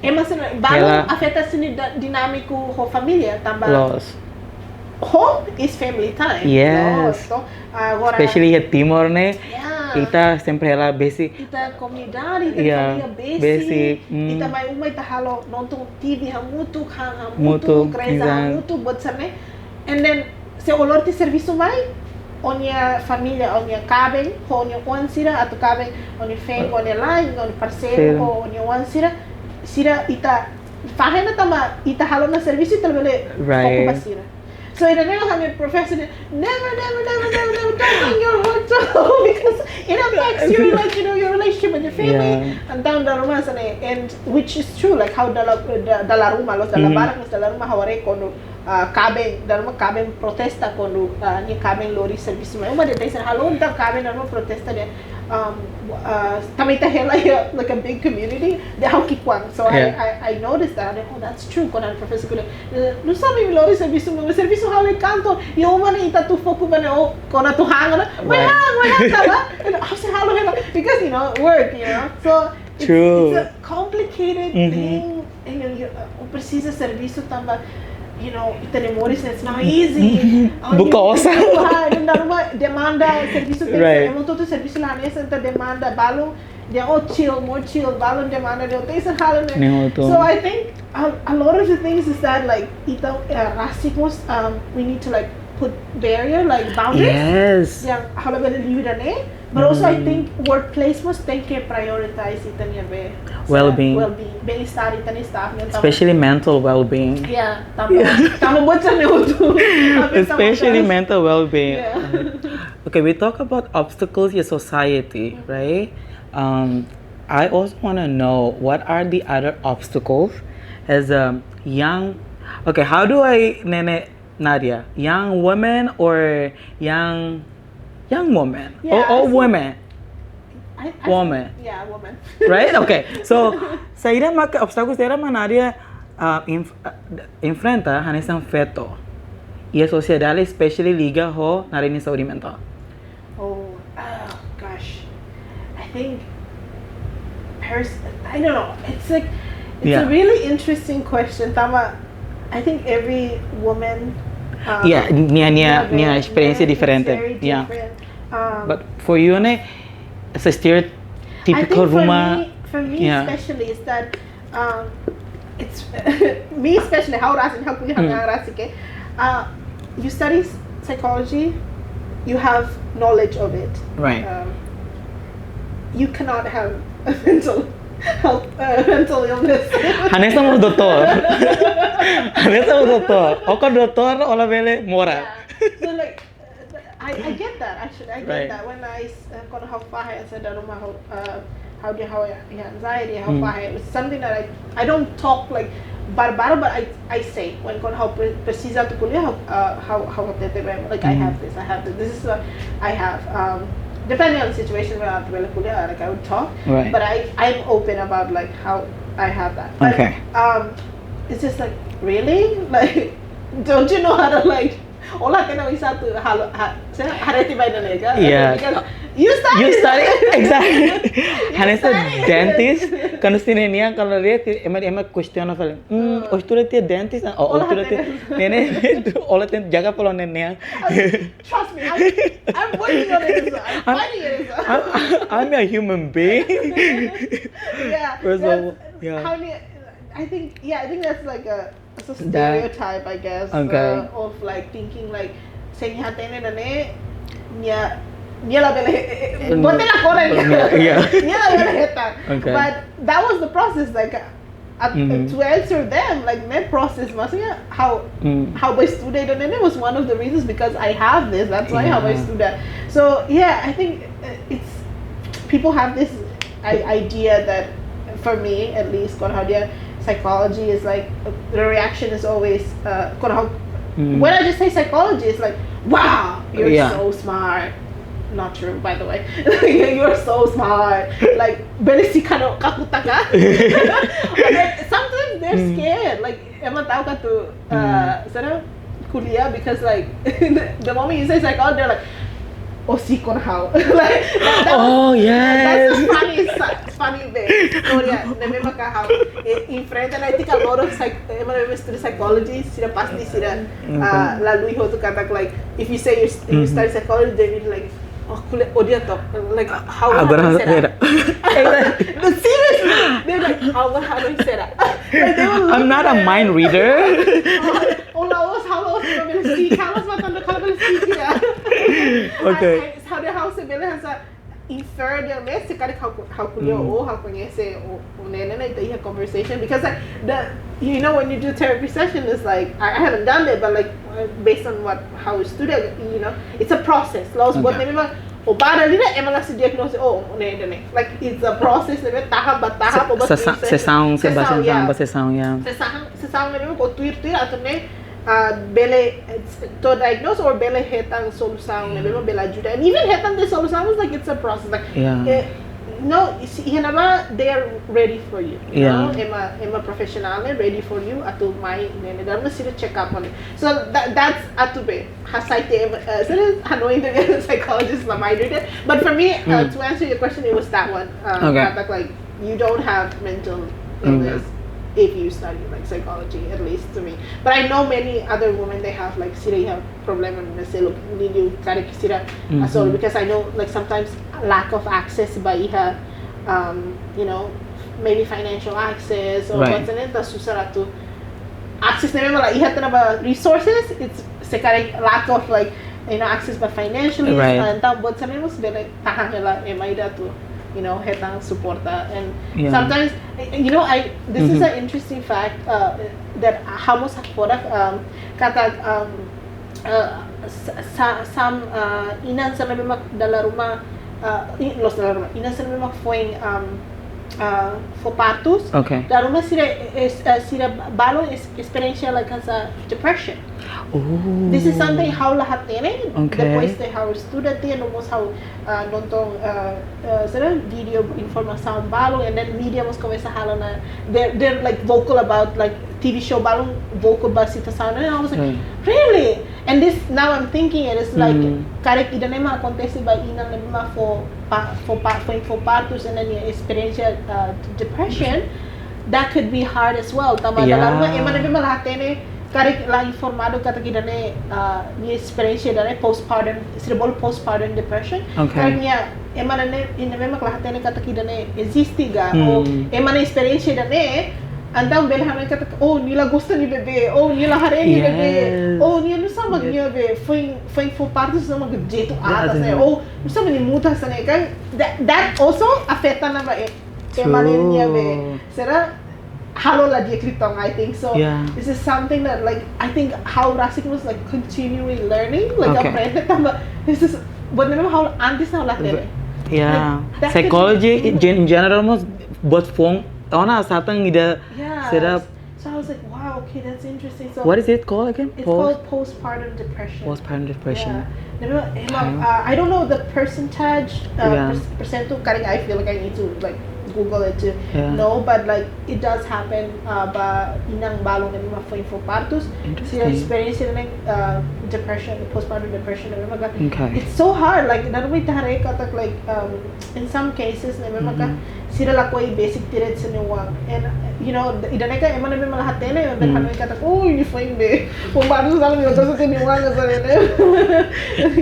emocional balon afeta sini dinâmico ho família também home is family time. Yes. So, agora, especially at Timor ne. Kita sempre ela basic. Kita komunidade, kita basic. Kita mai uma ita halo nonton TV hamutuk, kreza hamutuk buat sana. And then se olor ti serviço mai onia família, onia cabem, onia oansira atau cabem, onia feng, onia line, onia parceiro, onia oansira. Sira ita fahe na tama ita halo na serviço ita bele foco basira. So I don't know how the professor never don't bring your work to home because it affects your like your relationship with your family and down the ruma and which is true like how dala ruma los dala barcos dala ruma haware quando cabem protesta quando ni cabem lori serviço mas uma deles halo então cabem dala protesta de também tá like a big community de how kikwang so I noticed that that's true quando a professor não sabe lori serviço halo canto e uma nem tá tu foco bane o quando tu hanga vai tava halo because work so it's a complicated thing and precisa serviço também tenemos it's not easy. Bukosa. Daruma demanda serviço tem todo serviço lá nessa demanda balon de more chill balon demanda de tem essa halo né. So I think a lot of the things is that like então racismos we need to like put barrier like boundaries. Yes. Yang halo bele liuda né. But also I think workplace must take care prioritize itanya be well-being bem-estar itanya staff especially mental well-being tama buat sa hotu especially mental well-being okay we talk about obstacles in society right I also want to know what are the other obstacles as a young how do I Nadia young woman or young woman or women woman woman right okay so saída más obstáculos era Nadia enfrenta hanesan feto e a sociedade especially liga ho narin saúde mental gosh I think I don't know it's a really interesting question tama I think every woman nia experiência diferente but for you it's a stereotypical ruma for me especially is that it's me especially how you study psychology you have knowledge of it right you cannot have a mental health mental illness Hanesa mo doktor Oko doktor ola bele mora so like I get that actually. I get that when I got how fahe I said how anxiety how fahe it was something that I don't talk like barbaro but I say when got how precisa to kuliah how like I have this this is what I have depending on the situation where like I would talk but I'm open about like how I have that but, it's just like really like don't you know how to like Ola kena bisa tu hareti by the nega. Because you study exactly. Hanesa dentist kanu sine niya kalau dia ema question of ostura tie dentist ostura tie nene ola ten jaga polo nene. Trust me, I'm working on it. I'm fighting it. I'm a human being. First of all, I think that's like it's a stereotype, I guess, of like thinking like saying hatene dane nya la bele bote la kora nya la bele heta. But that was the process. Like to answer them, like my process, maksudnya how I student, and then it was one of the reasons because I have this. That's why how I student. So yeah, I think it's people have this idea that, for me at least, psychology is like the reaction is always when I just say psychology, it's like, wow, you're so smart. Not true, by the way. You're so smart. Like, bele si kano kakuta ka. Sometimes they're scared. Like, emang tahu ka to sana kuliah, because like the moment you say psychology, they're like, oh si kon how. Like, yes. That's a funny bit. So yeah, memang ka how. In French, and I think a lot of student psychology, sila pasti sila lalui hotu kata, like, if you say you study psychology, they mean like, oh, dia to, like, how say that? Seriously, they're like, how do you say that? Like, I'm not a mind reader. Halos bele si, halos matanda kalau bele si dia. Okay. How se bele hasa infer dia mes sekali how kuliah how conhece o nene na ita conversation, because like when you do therapy session, it's like I haven't done it, but like based on how student, it's a process. Laos buat neme o para dina emang la diagnose nene, like it's a process, neme tahap bertahap obat sessão neme ko tuir atau ne bele to diagnose or bele hetang solução, neme bele ajuda, and even hetang the solução is like it's a process, like they are ready for you. You know, ema professional ready for you atau mai nene dalam sila check up on it. So that's atau be hasaite hanoin the psychologist la mai did it. But for me, to answer your question, it was that one. Like you don't have mental illness if you study like psychology, at least to me. But I know many other women, they have like sila have problem na sila niliu Karik sila so because I know like sometimes lack of access by maybe financial access or what's in it, the susah to access na memang iha tanaba resources, it's sekali lack of like access by financially, and buat sa memang sebenarnya tahan nila emaida to hetang supporta, and sometimes this is an interesting fact that hamos product kata some inan sa memang dalam rumah inan sa memang foin fopatus. Dalam rumah sila balo experience like as a depression. This is something how lahat nene depois de how student and almost how nonton video informação balo, and then media mos começa a na they're like vocal about like TV show balo vocal about situação, and I was like really, and this now I'm thinking it is like Karik ida nema acontece ba inang nema for partos, and then experience depression, that could be hard as well. Tama dalam ema nema lahat nene Karik la informado kata kita ne ni experience dane postpartum postpartum depression. Karik niya emana ne memang lahat ne kata kita ne existe ga o emana experience dane andam bel hamen kata nila gusto ni bebe, nila hare ni bebe, nila sama niya be foi partos sama jeito atas ne, sama ni muta sa ne kan that also afeta na ba emana niya be será halo la dia kritong, I think so. This is something that like I think how Rasik was like continually learning, like aprende tamba. This is but memang how antes na lahat psychology in general most but foun ona satang ida será. So I was like, wow, okay, that's interesting. So what is it called again? It's called postpartum depression. Postpartum depression. I don't know the percentage. Percent Karik, I feel like I need to like Google it to know, but like it does happen ba inang balong na mga for partos sila experience na depression, postpartum depression na mga it's so hard, like nanumay tahare katak like in some cases na mga sila lakoy basic tired sa niwang, and idanay ka ema na may malahat na ben hanoy katak you fine be kung paano sa alam sa tiniwang sa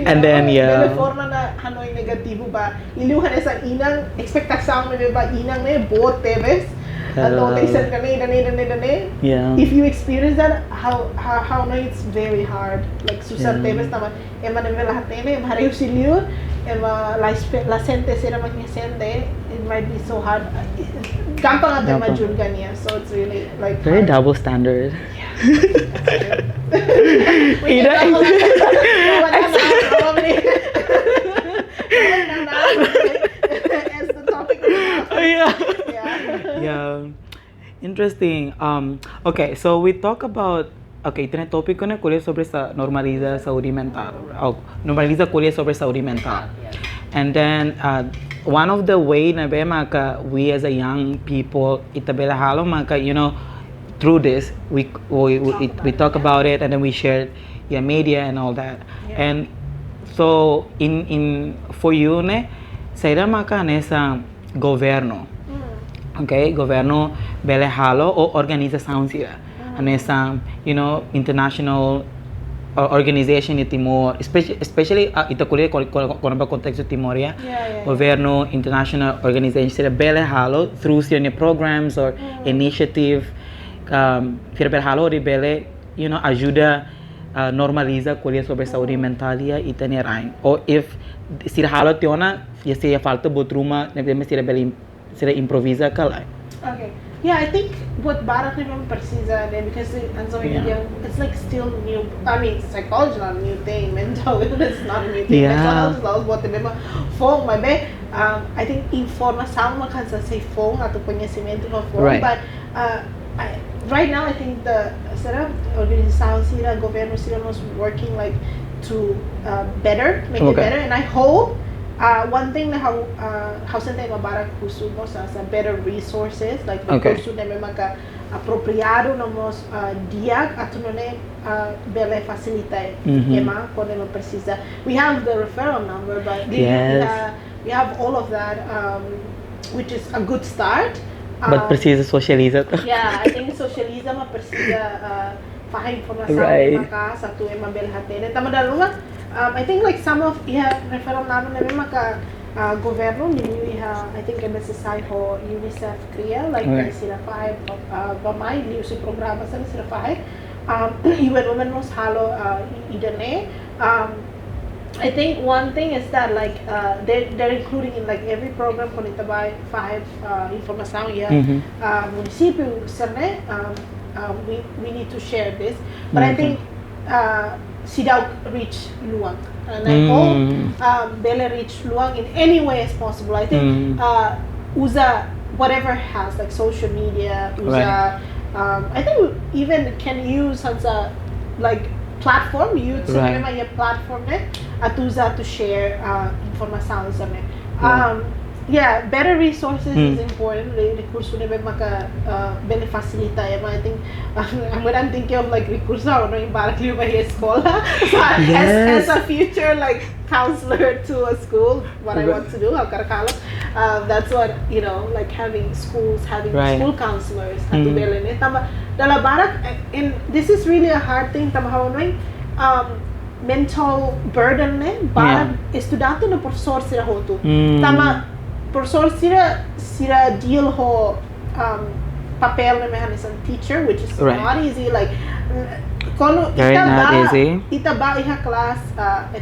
and then forma na hanoy negatibo ba iliuhan sa inang expectasyon na ba inang na bote bes notation gani. Yeah. If you experience that, how no, it's very hard. Like susah temes naman, ema neme lahat ini, ema hari usiliu, ema la sente sira magnyasente, it might be so hard. Gampang ato majul ganiya, so it's really like very hard. double standard. Ida. As the topic of Yeah. Interesting. Okay, so we talk about ito na topic ko na Koalia sobre sa normaliza saúde mental. Normaliza Koalia sobre saude mental. And then one of the way na be maka we as a young people itabela halo maka through this we talk about it and then we share media and all that. And so in for you ne saira maka nessa governo. Okay, governo bele halo o organização sira. Nessa international organization in Timor, especially ita Koalia quando ba contexto Timor governo international organization sira bele halo through sira programs or initiative sira bele halo de bele ajuda normaliza Koalia sobre saúde mental ita nerain. Or if sira halo tiona ya falta bot ruma nebe sira bele sira improvisa kalai. Okay. Yeah, I think what Barak naman precisa then because it's like still new. I mean, psychology is not a new thing. Mental illness is not a new thing. Mental health is always what the foun, I think informação makansa say foun ato conhecimento ng foun. Right. But right now I think the organização sila, governo sila was working like to make it better, and I hope. One thing na how sente mabarak kusu mo sa better resources like recurso na may apropriado na mos diag ato ne bele facilita ema quando não precisa. We have the referral number, but we have all of that, which is a good start. But precisa socializa. Yeah, I think socializa ma precisa fahe informação maka sa tu ema bele hatene. Tama dalunga. I think like some of referral namin na maka governo ni I think MSSI ho UNICEF kriya like sila fahe bamay liu si programa sa sila fahe UN Women mos halo idane. I think one thing is that like they're including in like every program kung itabay fahe informação munisipyo serne we need to share this, but I think Sidaw reach luang. And I hope bele reach luang in any way as possible. I think usa whatever has like social media, usa I think we even can use as a like platform, use your platform at usa to share informação sa me. Better resources is important. Recurso na maka bele facilita. I think I'm thinking of like recurso no yung barak liu ba escola. So as a future like counselor to a school, what I want to do, that's what like having schools, having school counselors at bele ne. Tama dala barak, and this is really a hard thing. Tama hanoin mental burden ne. Barak estudante na professor sila hotu. Tama professor sira deal ho papel na mechanism teacher, which is not easy. Like kono ita ba iha class I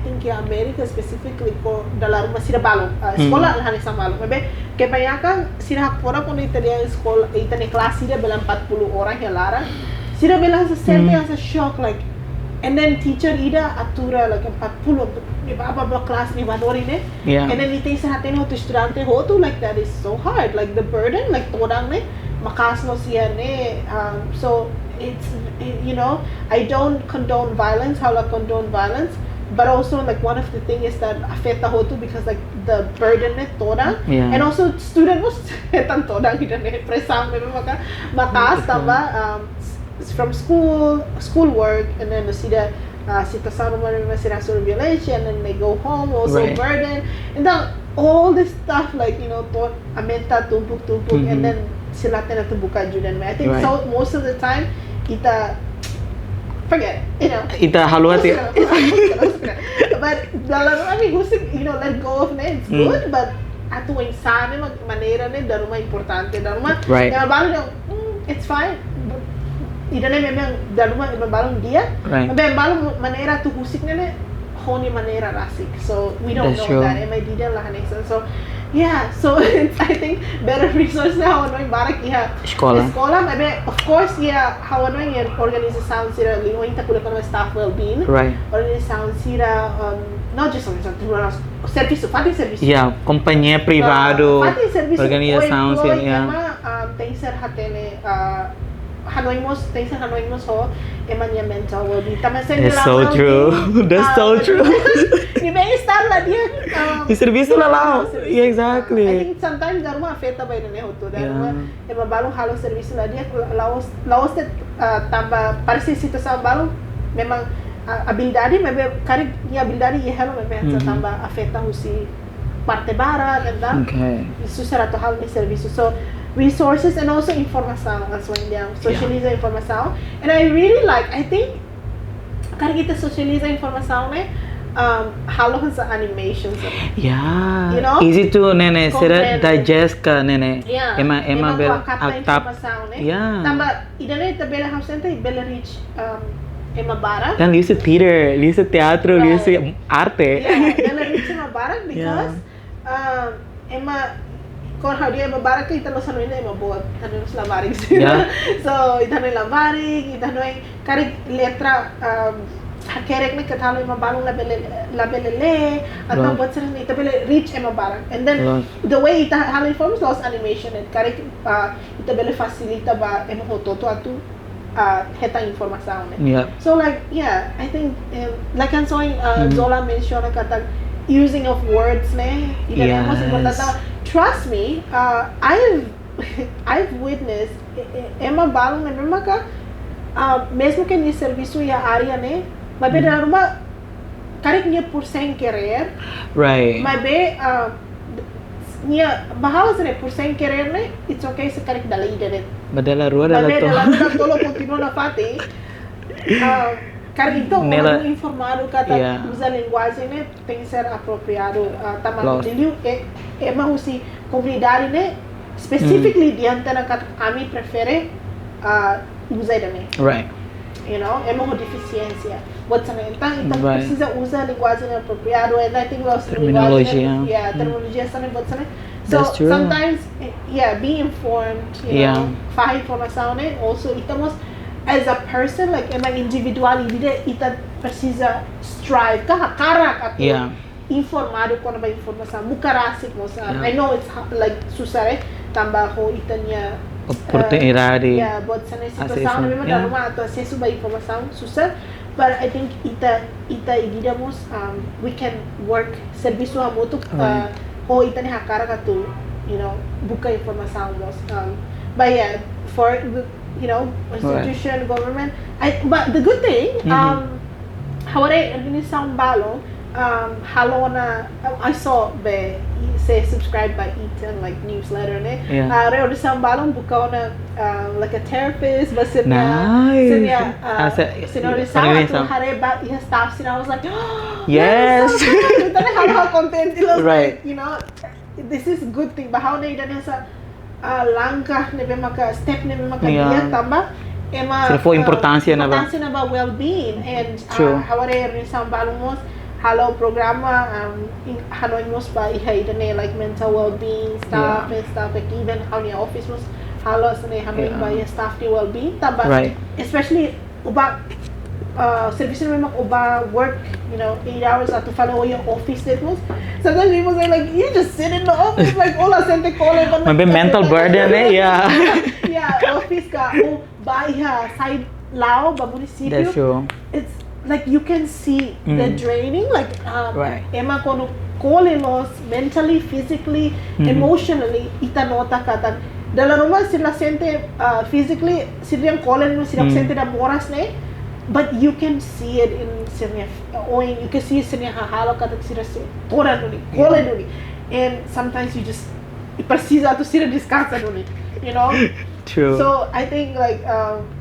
think in America specifically ko dala ruma sira balong escola lahan isang balong mabe kay payakan sira hakpora kono ita dia escola ita ni class sira belang 40 orang ya lara sira belang sa sente as a shock like. And then teacher ida atura like 40 di ba class ni badori ne. And then ite sa hatin ho to estudyante hotu like that is so hard, like the burden like todang ne makasno siya ne. So it's I don't condone violence, how I condone violence, but also like one of the thing is that afeta hotu because like the burden ne todang and also student was etan todang ida ne presang me makas tama from school work, and then sida sitwasyon naman sila surveillance, and then they go home also burden, and then all this stuff like to amenta tumpuk and then sila tinatubukan judan. I think so most of the time ita forget ita haluati. But I mean let go of it, it's good, but atu insane maneira né da ruma importante da ruma Right. ema balu it's fine idane memang da ruma ema balu dia Right. mas balu maneira tu husik né honi maneira rasik so we don't That's know true. that ema dida lah nessa so yeah so it's, I think better resource na hanoin barak iha Escola. mas of course yeah hanoin organização sira linguin ta kuda kono staff well-being Right. organização sira not just organização serviço fati serviço Yeah, companhia privado, fati serviço organização, o employee yeah. ema tem ser hatene hanoimos tem ser hanoimos ho ema nia mental well-being também ser That's so true. That's so true. ni bem estar lá dia E serviço lá lá. serviço. Yeah, exactly. I think sometimes daruma afeta ba ne hotu daruma Yeah. ema balu halo serviço lá dia laos tamba parece situação balu memang habilidade mas Karik ni habilidade ia hello mas tamba afeta husi parte bara dan Okay. isso será to hal ni serviço so resources and also informação as well dia socializa informação and I really like I think Karik kita socializa informação né halo sa animations Yeah. You know? Easy to nene sira Comprende. digest ka nene. Yeah. Ema bel kapta aktap. informação né Yeah. tamba idane ta bela house ente bela reach ema bara Kan liu theater, liu teatro, liu arte. yeah bela reach ema bara because ema kon how dia ema bara ka italo sanoy na ema bot ano sa lamarig Yeah. so itano lamarig itano Karik letra hakerek na katalo ema balong la bele atau Right. bot sa ita bele reach ema bara and then Right. the way ita halo informs lost animation and Karik ita bele facilita ba ema hotu atu heta informação né Yeah. so like yeah I think like ang soing Zola mentioned kata using of words né Yes. mas importante trust me I've witnessed ema balong na mesmo ka mesmo que ni serviço ya área né mas be na ruma Karik niya por sem querer Right. mas be niya bahawa sa por sem querer né it's okay sa Karik dala ida Badala rua Mas dala to. dalam tolo continua na fati. Karik então Nela- orang informado kata Yeah. usa linguagem né tem que ser apropriado também Lost. diliu é mahusi comunidade né specifically diante na kata kami prefere usar também Right. you know é uma deficiência what's an então Right. precisa usar linguagem apropriado and I think los Terminology, yeah terminologia também what's an so That's true. sometimes yeah be informed you Yeah. know fahe informação né also itamos as a person like ema individual ita precisa strive karak at Yeah. informado quando ba informação mukarasik mo sa Yeah. I know it's like susare tambaho itanya Oportunidade. yeah but sa situação Acesso, na mesma yeah. daruma ato acesso ba informação susar but I think ita igidamos we can work serviço hamutuk Right. o ita ni hakara katu you know buka informação mos but yeah for you know institution government but the good thing haware organização balong halo na I saw be say subscribe by Eaton like newsletter ne Yeah. organização balong buka na like a therapist but Nice. sinorização Organização. hare ba iha staff sina I was like Yes. Tadi halo content Right. you know this is good thing but how na ida sa langkah ne be maka step ne be maka Yeah. dia tambah ema Sila po importansya na ba? importansya na ba well-being and True. haware rin sa balong halo programa hanoin mos ba iha ida ne like mental well-being staff and stuff like even how ni office mos halo sa ne hanoin ba yung staff ni well-being tambah Right. especially uba service na memang uba work, you know, 8 hours at to follow your office statements. Sometimes people say like, you just sit in the office like, Ola sente call but Maybe mental burden eh, yeah. yeah, office ka, bahay side lao, ba munisipyo. That's true. It's like you can see the draining, like, Right. ema kono call loss mentally, physically, emotionally, itanota katan. Dalam rumah sila sente physically, sila yang call sila sente da moras ne. But you can see it in senior oing, you can see senior hahalo kata sira tora nuni, kole nuni, and sometimes you just precisa to sira discuss nuni, you know. True. So I think like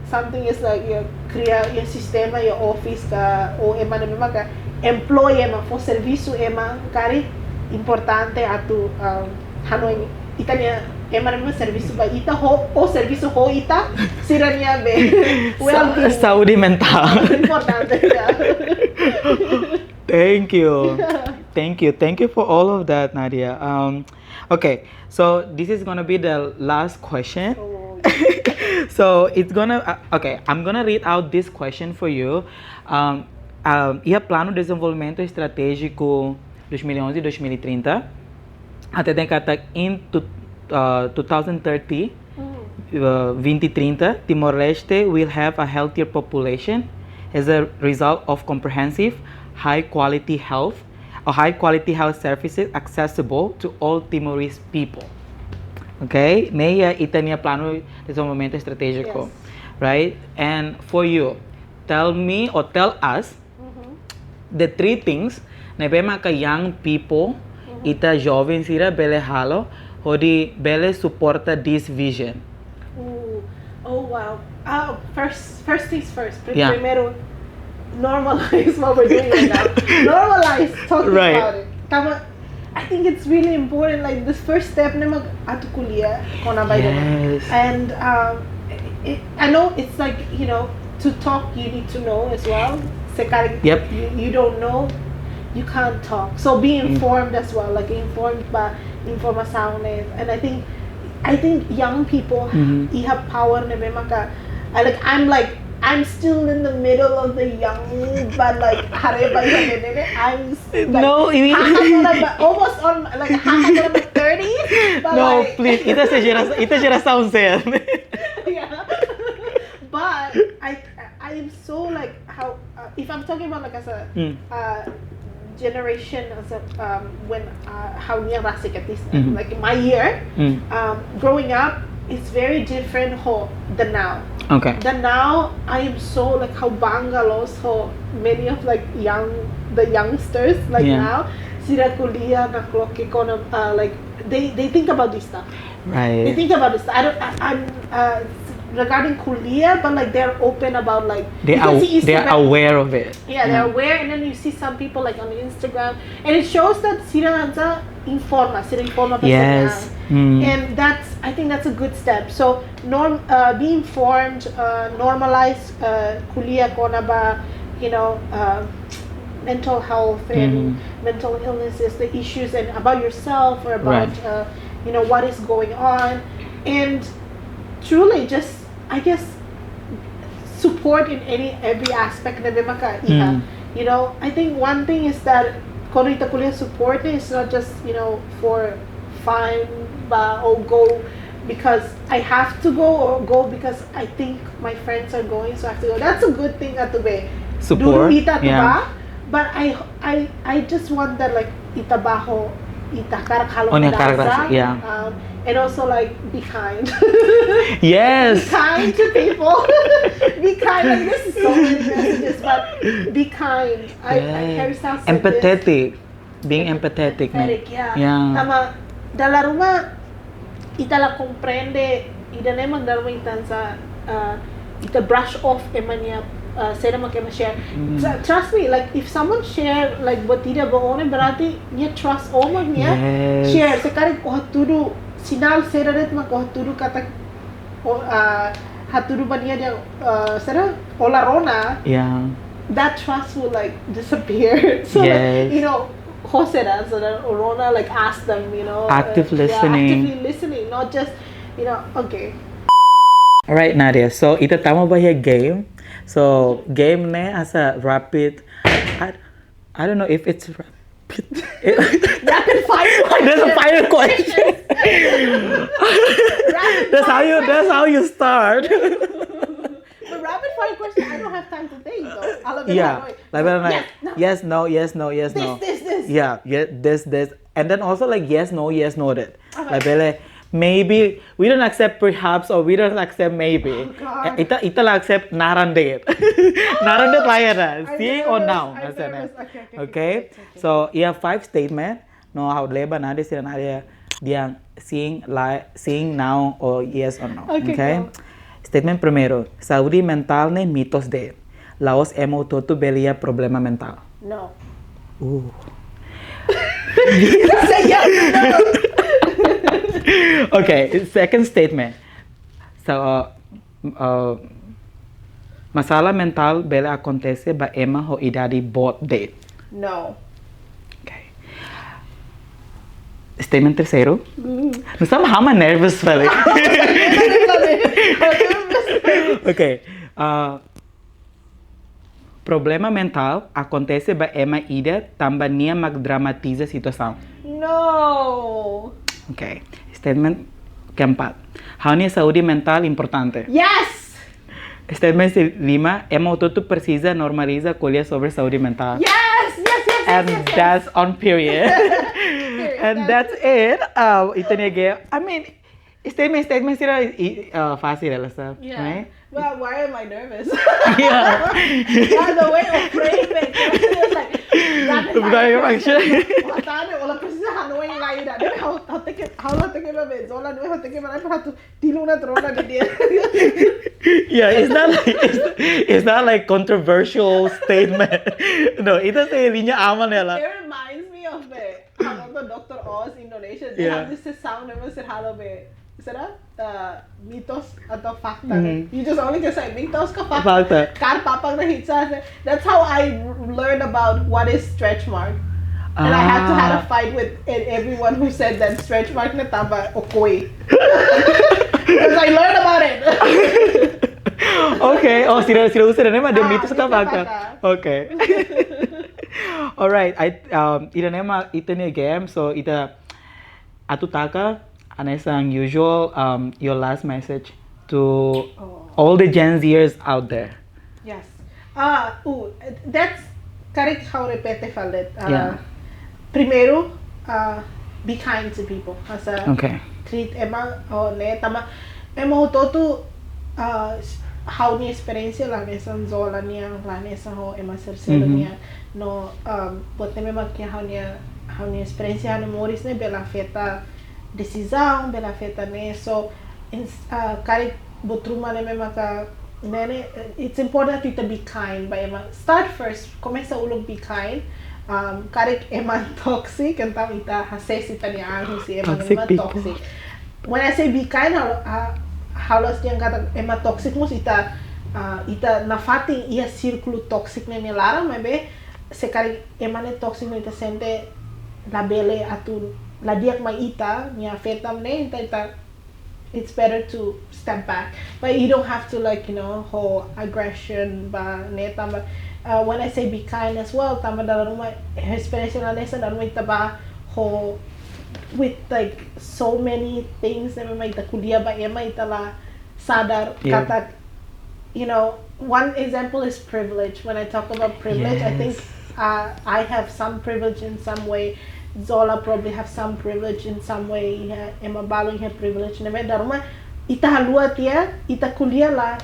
something is like your create your sistema, your office ka o ema na memang ka employee ema for serviço ema kari importante atu hanoin itania emang serviço ba ita o serviço ho ita siranya be well saúde mental. Importante. Thank you. Thank you for all of that, Nadia. Okay, so this is gonna be the last question. Oh. So it's gonna okay. I'm gonna read out this question for you. E a plano de desenvolvimento estratégico 2011-2030 até década in 2030. 2030, Timor-Leste will have a healthier population as a result of comprehensive, high-quality health services accessible to all Timorese people. Okay? Neia itania plano de desenvolvimento estratégico, right? And for you, tell me or tell us the three things na bema ka young people ita jovens ira bele halo hodi bele suporta this vision. Oh wow. First things first. Primero, normalize what we're doing right now. Normalize talking about it. I think it's really important. Like this first step, na mag atukulia kona by and I know it's like to talk you need to know as well. Yep. You don't know, you can't talk. So be informed as well. Like informed by informaciones. And I think young people have power na memang I'm still in the middle of the young, but like I'm no, almost on like 30s. But no, like, please, ita geração Z. Yeah, but I am so like how if I'm talking about like as a generation as a when how near Rasik at least like my year growing up, it's very different than now. Okay. Then now I am so like how banggalos so many of like the youngsters like now sira kuliah na kloke kono like they think about this stuff. Right. They think about this. I'm regarding kuliah, but like they're open about like they're aware of it. Yeah, they're aware, and then you see some people like on Instagram, and it shows that sira informa yes. And I think that's a good step. So be informed, normalize kuliah kona ba, mental health and mental illnesses, the issues and about yourself or about what is going on, and truly just I guess support in every aspect na bemaka iha. I think one thing is that kono ita kuliah support is not just for fun or go because I have to go or go because I think my friends are going, so I have to go. That's a good thing at the way. Support. But I just want that like itabaho ita karak and also like be kind. Yes. Be kind to people. Be kind. Like this is so many messages, but be kind. Empathetic. Being empathetic. Tama. Dala ruma ita la comprende ida naman dala itan sa ita brush off emanya say naman kaya share. Trust me, like if someone share like what ida baone berarti niya trust omag niya share sa karik hotu sinal seraret ma hotu kata haturu ba niya dia sera ola rona that trust will like disappear. So like, Hosera, so that Orona like ask them, actively listening, not just, okay. Alright, Nadia. So ita tama ba yung game? So game ne as a rapid. I don't know if it's rapid. Rapid fire question. There's a fire question. That's how you start. The rapid fire question, I don't have time to think though. Yes, no. This. Yeah, this. And then also like yes, no that. Like bele, maybe we don't accept perhaps or we don't accept maybe. Oh, Ita accept narandet. Narandet layan seeing or now. Okay. So you have 5 statements. No, how leba nade sila nade diang seeing now or yes or no. Okay. Statement primero, saúde mental ne mitos de. Laos emo hotu belia problema mental. No. Ooh. Say yes or no. Okay, second statement. So, masalah mental bele acontece ba ema ho idade both date. No. Okay. Statement terceiro. Não estava hama nervous, falei. Okay. Problema mental acontece ba ema ida tamba nia magdramatiza situação. No. Okay. Statement keempat. Hanya saúde mental importante. Yes. Statement lima. Ema hotu precisa normaliza koalia sobre saúde mental. Yes. And that's on period. And that's it. Ito niya. I mean, statement sila fácil lah, stuff, Yeah. right? Well, why am I nervous? Yeah. Yeah, the way of framing it. It's like, Very actually. wala precisa hanoin na ida. How la teke ba be? Zola no ho teke ba na to tilo na trona de dia. Yeah, it's not like controversial statement. No, ito sa linya ama nila. It reminds me of the Dr. Oz Indonesia. They have this sound never said hello be. Será? Mitos atau fakta. You just only can say mitos ka fakta. Kar papang na hitsa. That's how I learned about what is stretch mark. And I had to have a fight with everyone who said that stretch mark na tama okoy. Because I learned about it. Okay. Oh, sila usa na naman de mitos ka fakta. Okay. All right. Ito ni game. So ita atutaka Anesang usual your last message to all the Gen-Zers out there. Yes. That's Karik how repete falet. Primero, be kind to people. Okay. Treat Emma o ne tama Emma hotu how ni experiencia la nesan zola niya la nesan ho Emma serselo niya no bote me makia how ni experiencia ni moris ne bela feta decisão bela feta ne so Karik botruma ne me maka nene it's important to be kind by Emma start first começa ulog be kind Karik Emma toxic então ita hasesita ni ang si Emma toxic when I say be kind how los yang kata Emma toxic mus ita nafating ia círculo toxic ne larang mabe se Karik Emma ne toxic no ita sente la bele atun la diak mai ita ni afetam ne ita it's better to step back but you don't have to like whole aggression ba ne tamba when I say be kind as well tamba dalam rumah experience na nesa dalam ita ba ho with like so many things na may ita kuliah ba ema ita la sadar kata one example is privilege. When I talk about privilege, I think I have some privilege in some way. Zola probably have some privilege in some way. Emma Balong have privilege. Naman daruma ita halua tia ita kuliah la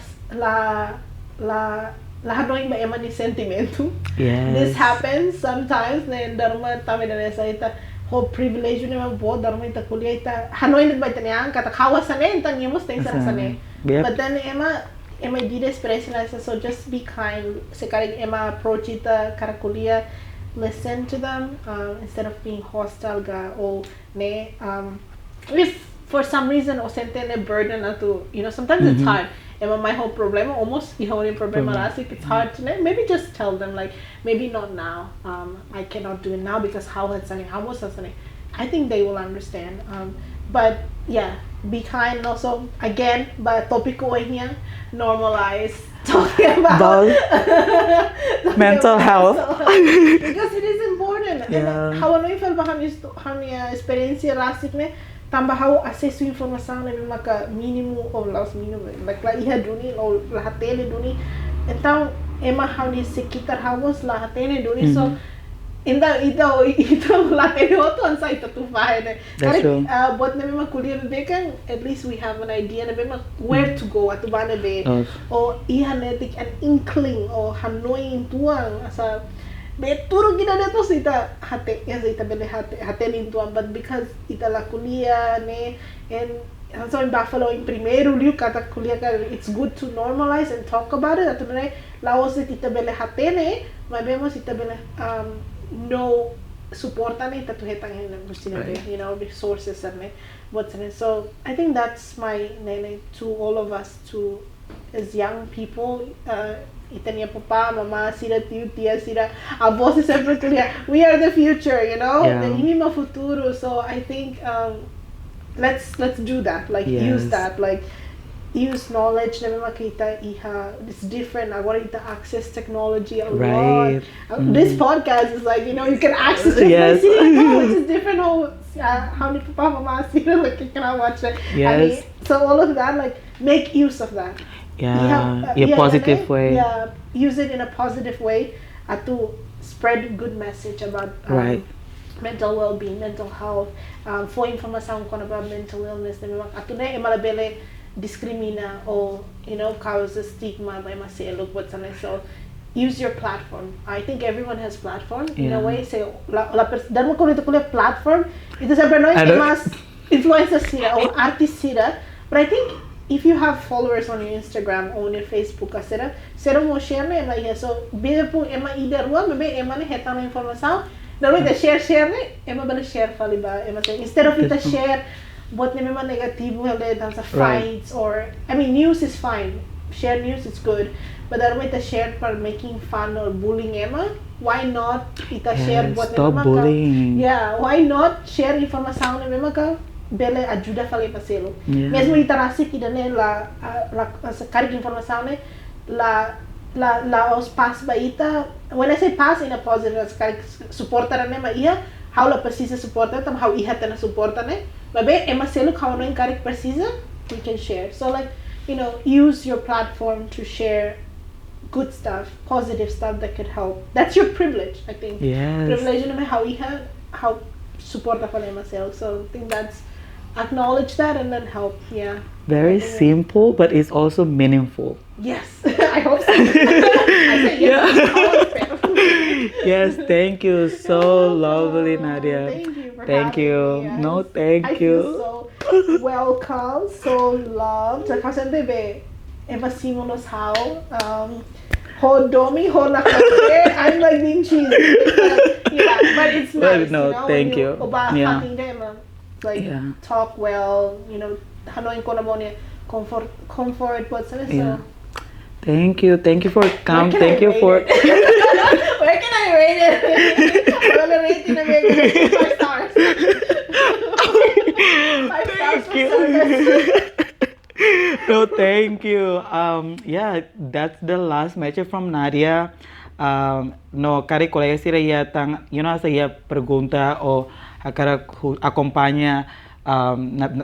hanoin ba Emma ni sentimento. Yes. This happens sometimes. Na daruma tami na nesa ita ho privilege naman po daruma ita kuliah ita hanoin ba ita niya kata kawasan tang yemos teng sarasane. But then Emma did express so just be kind. Sekarang Emma approach ita karakulia. Listen to them instead of being hostile or if for some reason or sente ne burden to sometimes it's hard. My whole problem almost ihoni problema lasik it's hard to maybe just tell them like maybe not now. I cannot do it now because how was I think they will understand. But yeah, be kind. Also again, but topic ko here normalize talking about mental health because it is important. Yeah. How hanoin ba hanya experiencia lasik ne tambah how access informação ne maka mínimo ou los mínimo like iha duni ou lahatele duni então ema how ni sekitar hawas lahatele duni so inda ito lahatele hotu ansa ito tu fahe ne buat na memang kuliah bebekan at least we have an idea na memang where to go atu bana be or iha netik an inkling or hanoin tuang asa beturo gina dito ita hate ita bele hate lintuan but because ita la kuliah ne and so in Buffalo in primero liu kata kuliah ka it's good to normalize and talk about it laos ita bele hate ne mabemos ita bele know supportan ita tu hetang resources and what's in it. So I think that's my nene to all of us to as young people. Itania papa, mama, sira tiu, tia, sira, avós sempre tulia. We are the future, the inima futuro. So I think let's do that. Like use that. Like use knowledge. It's different. I want to access technology a lot. This podcast is like you can access it. Yes. Which is different. How many papa, mama, sira like you cannot watch it. Yes. So all of that, like make use of that. In a positive way. Yeah, use it in a positive way to spread good message about mental well-being, mental health. For information about mental illness, ato na malabele discrimina or causes stigma by look what's on it. So use your platform. I think everyone has platform in a way. Say dan mo kung ito platform, ito sa Branoy mas influencers sila or artists sila. But I think if you have followers on your Instagram or on your Facebook, sera mo share na ema so bida po ema either one, maybe ema na hetang na informação, dapat ita share na ema bala share fali ba ema say instead of ita share what na mga negatibo dan sa fights or news is fine, share news is good, but dapat ita share for making fun or bullying ema. Why not ita share what stop bullying. Why not share informação na mga bele ajuda fale paselo. Mesmo itarasi que dane la sa Karik informação la os pass baita. When I say pass in a positive, as Karik suporta ne ma ia how la precisa suporta tam how iha tana suporta ne. Babe ema selo hanoin Karik precisa we can share. So like use your platform to share good stuff, positive stuff that could help. That's your privilege, I think. Yes. Privilege no how iha how suporta fale myself. So I think that's acknowledge that and then help. Very simple, but it's also meaningful. Yes. I hope so. I say yes. Yes, thank you. So lovely, Nadia. Thank you for thank having you. Me, yes. No, thank you. I feel so welcome, so loved. Kasi bebe, eva simulos how hodomi honakate. I'm like being cheesy. But it's nice. No, thank you. Like talk well, hanoin ko na mo niya comfort what's it so thank you for coming. Thank you for where can I rate it? Well, rating na may 5 stars. 5 stars for service. No, thank you. That's the last message from Nadia. No, Karik colega sira ya tang, asa ya pergunta o akara acompanha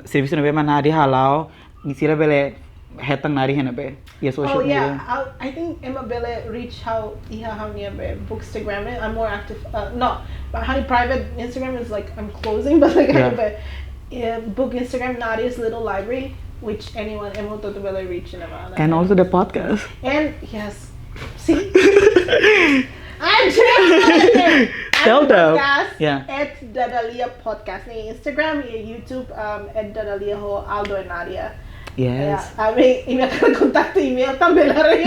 serviço na bema Nadia halau, sira bele hetang Nadia na be. Social media. I think Emma Bele reach how niya be bookstagram. I'm more active. No, but how private Instagram is like I'm closing, but like book Instagram Nadia's little library, which anyone Emma to Bele reach in about. And also the podcast. And yes. See? I'm trying. Tell them. At Dadalia Podcast. Instagram, YouTube, at Dadalia ho Aldo and Nadia. Yes. Email ka contact email también la rin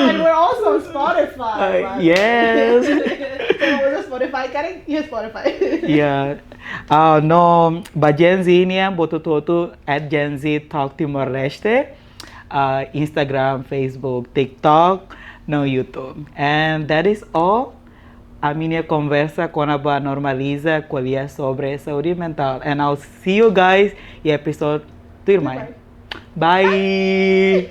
and we're also on Spotify. Yes. So was Spotify, Karik? Yeah, Spotify. Yeah. No, ba Gen Z niya botutotu at Gen Z Talk Timor-Leste. Instagram, Facebook, TikTok, no YouTube. And that is all. A minha conversa com a Normaliza Koalia Sobre Saúde Mental. And I'll see you guys in episode 3. Bye.